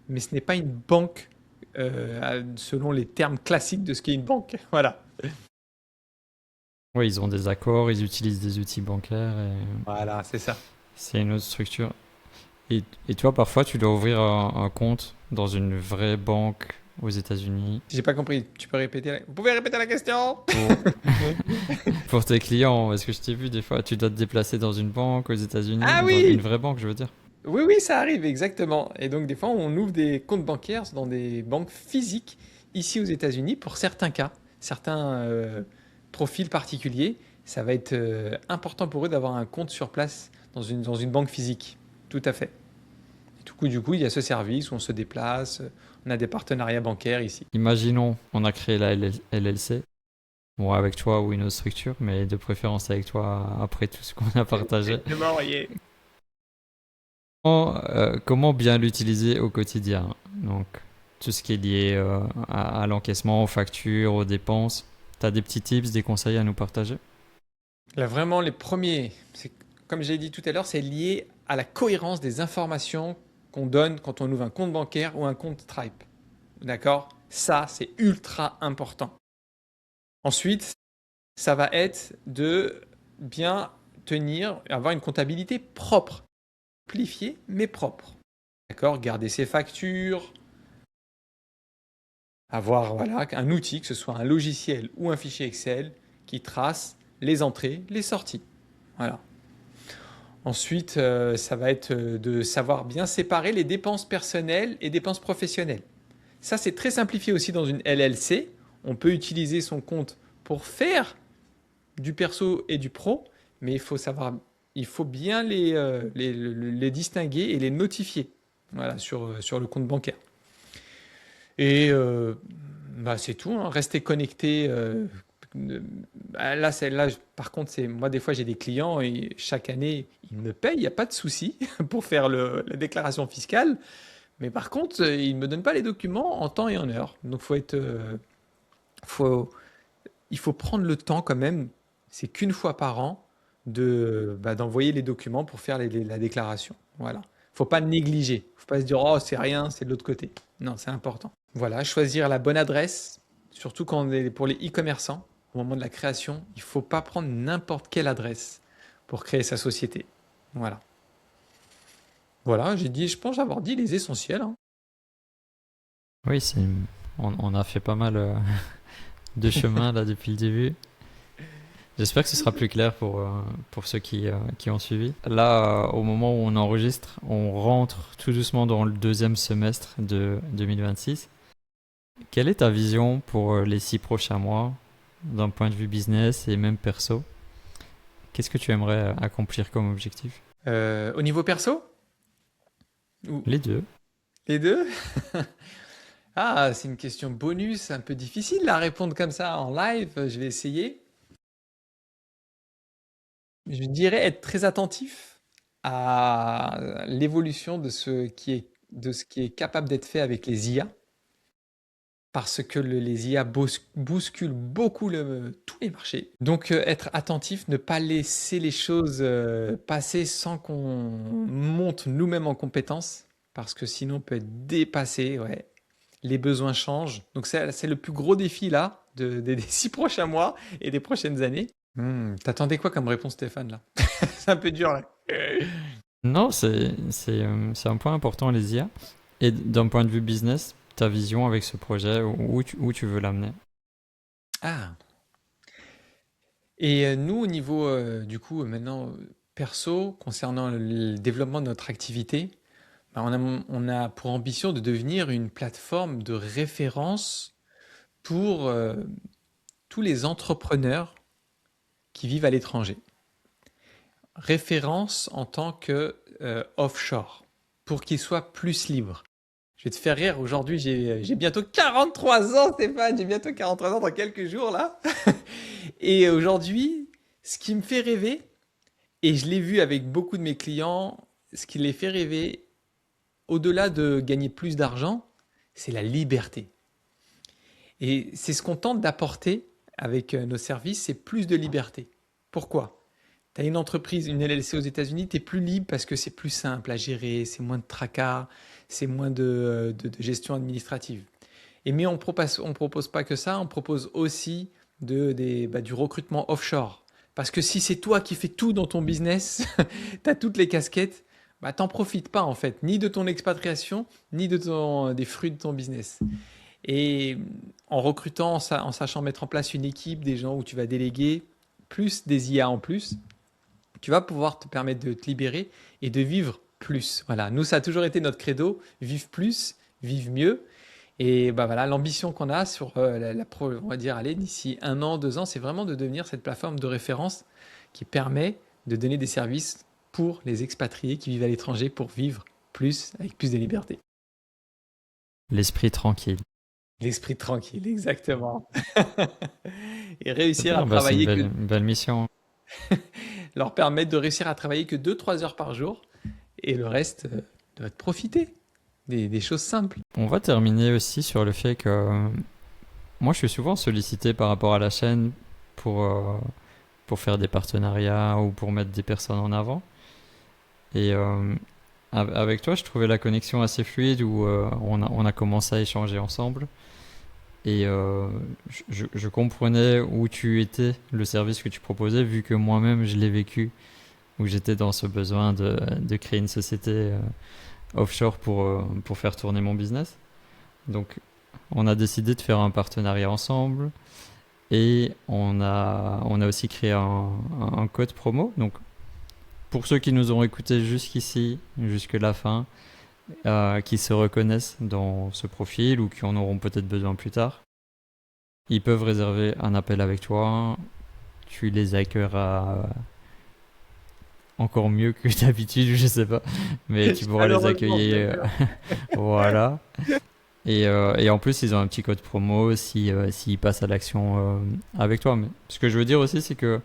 S1: mais ce n'est pas une banque selon les termes classiques de ce qu'est une banque. Voilà.
S2: Ouais, ils ont des accords, ils utilisent des outils bancaires et
S1: Voilà, c'est ça.
S2: c'est une autre structure. Et toi, parfois, tu dois ouvrir un compte dans une vraie banque aux États-Unis
S1: J'ai pas compris. Tu peux répéter Vous pouvez répéter la question?
S2: pour, pour tes clients. Parce que je t'ai vu des fois, tu dois te déplacer dans une banque aux États-Unis,
S1: Ah
S2: dans une
S1: oui!
S2: vraie banque, je veux dire.
S1: Oui, oui, ça arrive, exactement. Et donc, des fois, on ouvre des comptes bancaires dans des banques physiques ici aux États-Unis pour certains cas, certains profils particuliers. Ça va être important pour eux d'avoir un compte sur place dans une banque physique. Tout à fait. Et du coup, il y a ce service où on se déplace, on a des partenariats bancaires ici.
S2: Imaginons, on a créé la LLC. Bon, avec toi ou une autre structure, mais de préférence avec toi après tout ce qu'on a partagé.
S1: Ne m'envoyer.
S2: Comment bien l'utiliser au quotidien? Donc, tout ce qui est lié à l'encaissement, aux factures, aux dépenses. Tu as des petits tips, des conseils à nous partager?
S1: Là, vraiment, les premiers, comme j'ai dit tout à l'heure, c'est lié à la cohérence des informations qu'on donne quand on ouvre un compte bancaire ou un compte Stripe. D'accord? Ça, c'est ultra important. Ensuite, ça va être de bien avoir une comptabilité propre, simplifiée mais propre. D'accord? Garder ses factures, avoir voilà, un outil, que ce soit un logiciel ou un fichier Excel, qui trace les entrées, les sorties. Voilà. Ensuite, ça va être de savoir bien séparer les dépenses personnelles et dépenses professionnelles. Ça, c'est très simplifié aussi dans une LLC. On peut utiliser son compte pour faire du perso et du pro, mais il faut bien les distinguer et les notifier, voilà, sur le compte bancaire. Et bah, c'est tout, hein. Rester connecté. Par contre, moi, des fois, j'ai des clients et chaque année, ils me payent, il n'y a pas de souci pour faire la déclaration fiscale. Mais par contre, ils ne me donnent pas les documents en temps et en heure. Donc, faut, il faut prendre le temps quand même, c'est qu'une fois par an, d'envoyer les documents pour faire la déclaration. Voilà. Faut pas négliger. Faut pas se dire, oh, c'est rien, c'est de l'autre côté. Non, c'est important. Voilà, choisir la bonne adresse, surtout pour les e-commerçants, au moment de la création, il faut pas prendre n'importe quelle adresse pour créer sa société. Voilà. Voilà, je pense avoir dit les essentiels, hein.
S2: Oui, on a fait pas mal de chemin là depuis le début. J'espère que ce sera plus clair pour ceux qui ont suivi. Là, au moment où on enregistre, on rentre tout doucement dans le deuxième semestre de 2026. Quelle est ta vision pour les 6 prochains mois, d'un point de vue business et même perso? Qu'est-ce que tu aimerais accomplir comme objectif?
S1: Au niveau perso? Ou
S2: Les deux.
S1: les deux? Ah, c'est une question bonus, un peu difficile à répondre comme ça en live. Je vais essayer. Je dirais être très attentif à l'évolution de ce qui est capable d'être fait avec les IA, parce que les IA bousculent beaucoup tous les marchés. Donc être attentif, ne pas laisser les choses passer sans qu'on monte nous-mêmes en compétences, parce que sinon on peut être dépassé, ouais. Les besoins changent. Donc c'est le plus gros défi là, des 6 prochains mois et des prochaines années. T'attendais quoi comme réponse, Stéphane, là? C'est un peu dur, là.
S2: Non, c'est un point important, les IA. Et d'un point de vue business, ta vision avec ce projet, où tu veux l'amener?
S1: Ah. Et nous, au niveau, du coup, maintenant, perso, concernant le développement de notre activité, bah, on a pour ambition de devenir une plateforme de référence pour tous les entrepreneurs qui vivent à l'étranger. Référence en tant que offshore, pour qu'ils soient plus libres. Je vais te faire rire, aujourd'hui j'ai bientôt 43 ans Stéphane, j'ai bientôt 43 ans dans quelques jours là. Et aujourd'hui, ce qui me fait rêver, et je l'ai vu avec beaucoup de mes clients, ce qui les fait rêver, au-delà de gagner plus d'argent, c'est la liberté. Et c'est ce qu'on tente d'apporter avec nos services, c'est plus de liberté. Pourquoi? Tu as une entreprise, une LLC aux États-Unis, tu es plus libre parce que c'est plus simple à gérer, c'est moins de tracas, c'est moins de gestion administrative. Et mais on propose pas que ça, on propose aussi du recrutement offshore. Parce que si c'est toi qui fais tout dans ton business, tu as toutes les casquettes, bah, t'en profites pas en fait, ni de ton expatriation, ni des fruits de ton business. Et en recrutant, en sachant mettre en place une équipe, des gens où tu vas déléguer, plus des IA en plus, tu vas pouvoir te permettre de te libérer et de vivre plus. Voilà, nous, ça a toujours été notre credo, vivre plus, vivre mieux. Et bah voilà, l'ambition qu'on a sur on va dire, allez, d'ici 1 an, 2 ans, c'est vraiment de devenir cette plateforme de référence qui permet de donner des services pour les expatriés qui vivent à l'étranger pour vivre plus, avec plus de liberté.
S2: L'esprit tranquille.
S1: L'esprit tranquille, exactement. Et réussir à
S2: Super, bah, c'est
S1: travailler que
S2: une belle mission.
S1: leur permettre de réussir à travailler que 2 3 heures par jour et le reste de profiter des choses simples.
S2: On va terminer aussi sur le fait que moi je suis souvent sollicité par rapport à la chaîne pour, euh, pour faire des partenariats ou pour mettre des personnes en avant. Et avec toi, je trouvais la connexion assez fluide où on a commencé à échanger ensemble. Et je comprenais où tu étais, le service que tu proposais, vu que moi-même je l'ai vécu, où j'étais dans ce besoin de créer une société offshore pour faire tourner mon business. Donc on a décidé de faire un partenariat ensemble et on a aussi créé un code promo. Donc pour ceux qui nous ont écoutés jusqu'ici, jusque la fin, qui se reconnaissent dans ce profil ou qui en auront peut-être besoin plus tard, ils peuvent réserver un appel avec toi. Tu les accueilleras encore mieux que d'habitude, je sais pas, mais tu pourras les accueillir. Voilà. Et en plus, ils ont un petit code promo s'ils passent à l'action avec toi. Mais ce que je veux dire aussi, c'est que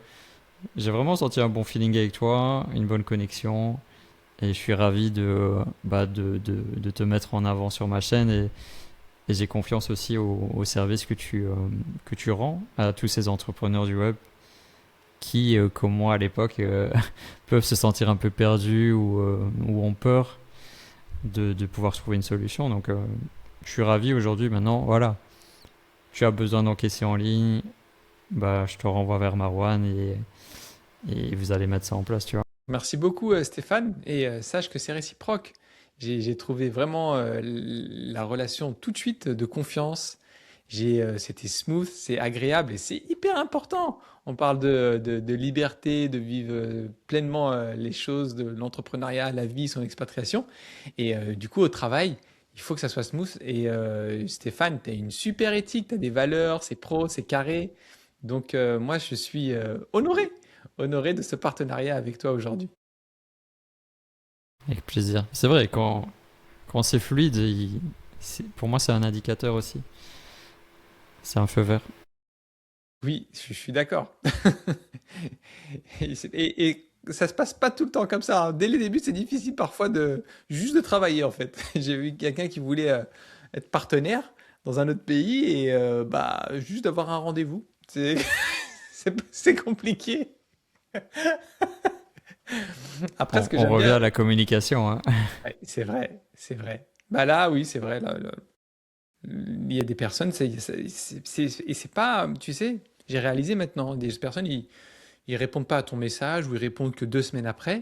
S2: j'ai vraiment senti un bon feeling avec toi, une bonne connexion. Et je suis ravi de te mettre en avant sur ma chaîne. Et j'ai confiance aussi au service que tu rends à tous ces entrepreneurs du web qui, comme moi à l'époque, peuvent se sentir un peu perdus ou ont peur de pouvoir trouver une solution. Donc, je suis ravi aujourd'hui. Maintenant, voilà, tu as besoin d'encaisser en ligne, bah, je te renvoie vers Marwan et vous allez mettre ça en place, tu vois.
S1: Merci beaucoup Stéphane et sache que c'est réciproque. J'ai trouvé vraiment la relation tout de suite de confiance. C'était smooth, c'est agréable et c'est hyper important. On parle de liberté, de vivre pleinement les choses de l'entrepreneuriat, la vie, son expatriation. Et du coup, au travail, il faut que ça soit smooth. Et Stéphane, tu as une super éthique, tu as des valeurs, c'est pro, c'est carré. Donc moi, je suis honoré de ce partenariat avec toi aujourd'hui.
S2: Avec plaisir. C'est vrai, quand c'est fluide, pour moi, c'est un indicateur aussi. C'est un feu vert.
S1: Oui, je suis d'accord. Et ça se passe pas tout le temps comme ça, hein. Dès les débuts, c'est difficile parfois de juste de travailler en fait. J'ai vu quelqu'un qui voulait être partenaire dans un autre pays et bah juste d'avoir un rendez-vous. C'est compliqué. Après, ce que
S2: On
S1: j'aime
S2: revient
S1: bien,
S2: à la communication, hein.
S1: ouais, c'est vrai, c'est vrai. Bah là, oui, c'est vrai. Là, il y a des personnes, et c'est pas, tu sais, j'ai réalisé maintenant, des personnes, ils répondent pas à ton message ou ils répondent que 2 semaines après,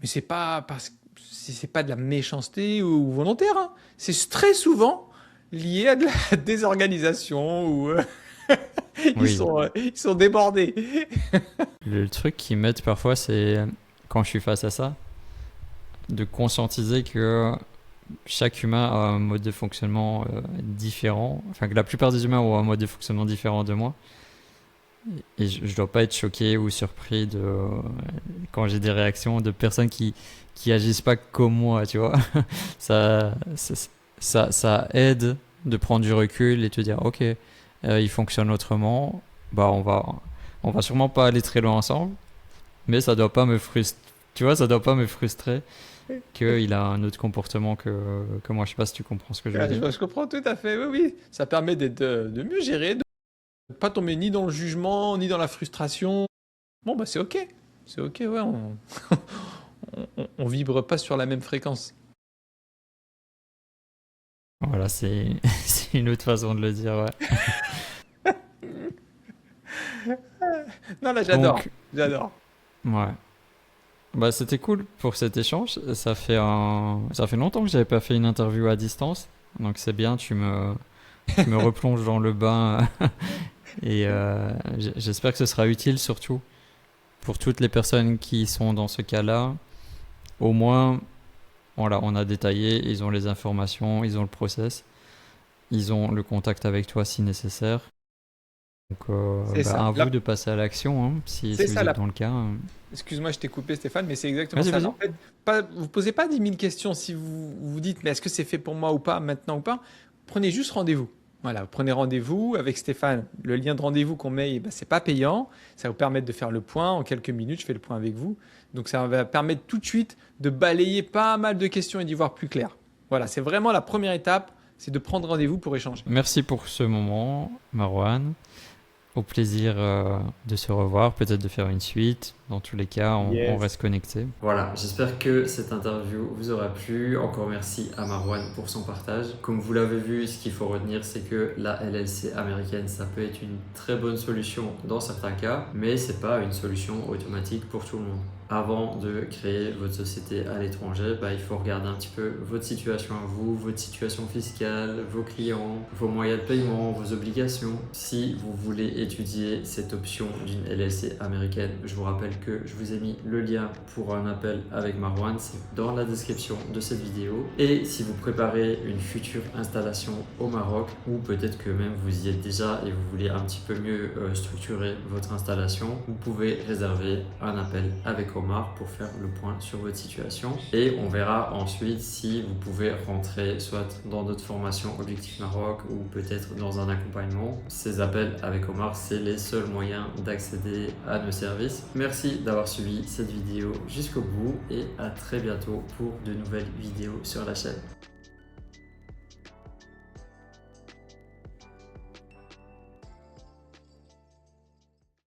S1: mais c'est pas parce que c'est pas de la méchanceté ou volontaire, hein. C'est très souvent lié à de la désorganisation ou
S2: Oui.
S1: ils sont débordés.
S2: Le truc qu'ils mettent parfois, c'est quand je suis face à ça, de conscientiser que chaque humain a un mode de fonctionnement différent, enfin que la plupart des humains ont un mode de fonctionnement différent de moi. Et je dois pas être choqué ou surpris quand j'ai des réactions de personnes qui agissent pas comme moi, tu vois. Ça, ça aide de prendre du recul et te dire, ok, il fonctionne autrement, bah on va sûrement pas aller très loin ensemble, mais ça doit pas me frustrer, tu vois, ça doit pas me frustrer qu'il a un autre comportement que moi. Je sais pas si tu comprends ce que je veux
S1: Ouais,
S2: dire.
S1: je comprends tout à fait. Oui, oui. Ça permet de mieux gérer, de ne pas tomber ni dans le jugement, ni dans la frustration. Bon, bah c'est ok. C'est ok, ouais. On vibre pas sur la même fréquence.
S2: Voilà, c'est c'est une autre façon de le dire, ouais.
S1: Non, là, j'adore.
S2: Donc,
S1: J'adore.
S2: ouais. Bah, c'était cool pour cet échange. Ça fait longtemps que j'avais pas fait une interview à distance. Donc c'est bien, tu me replonges dans le bain. Et j'espère que ce sera utile surtout pour toutes les personnes qui sont dans ce cas-là. Au moins, voilà, on a détaillé, ils ont les informations, ils ont le process, ils ont le contact avec toi si nécessaire. Donc
S1: C'est
S2: bah,
S1: ça.
S2: à vous de passer à l'action hein,
S1: C'est
S2: si vous
S1: ça
S2: êtes
S1: la
S2: dans le cas.
S1: Excuse-moi, je t'ai coupé Stéphane, mais c'est exactement
S2: Vas-y,
S1: ça.
S2: vas-y.
S1: En fait, vous posez pas 10 000 questions si vous vous dites, mais est-ce que c'est fait pour moi ou pas, maintenant ou pas? Prenez juste rendez-vous. Voilà, vous prenez rendez-vous avec Stéphane. Le lien de rendez-vous qu'on met, eh ben, c'est pas payant. Ça va vous permettre de faire le point. En quelques minutes, je fais le point avec vous. Donc ça va permettre tout de suite de balayer pas mal de questions et d'y voir plus clair. Voilà, c'est vraiment la première étape, c'est de prendre rendez-vous pour échanger.
S2: Merci pour ce moment, Marwan. Au plaisir de se revoir, peut-être de faire une suite. Dans tous les cas, on
S1: Yes.
S2: reste connecté. Voilà, j'espère que cette interview vous aura plu. Encore merci à Marwan pour son partage. Comme vous l'avez vu, ce qu'il faut retenir, c'est que la LLC américaine, ça peut être une très bonne solution dans certains cas, mais c'est pas une solution automatique pour tout le monde. Avant de créer votre société à l'étranger, bah, il faut regarder un petit peu votre situation à vous, votre situation fiscale, vos clients, vos moyens de paiement, vos obligations. Si vous voulez étudier cette option d'une LLC américaine, je vous rappelle que je vous ai mis le lien pour un appel avec Marwan, c'est dans la description de cette vidéo. Et si vous préparez une future installation au Maroc, ou peut-être que même vous y êtes déjà et vous voulez un petit peu mieux structurer votre installation, vous pouvez réserver un appel avec Omar pour faire le point sur votre situation. Et on verra ensuite si vous pouvez rentrer soit dans notre formation Objectif Maroc ou peut-être dans un accompagnement. Ces appels avec Omar, c'est les seuls moyens d'accéder à nos services. Merci d'avoir suivi cette vidéo jusqu'au bout et à très bientôt pour de nouvelles vidéos sur la chaîne.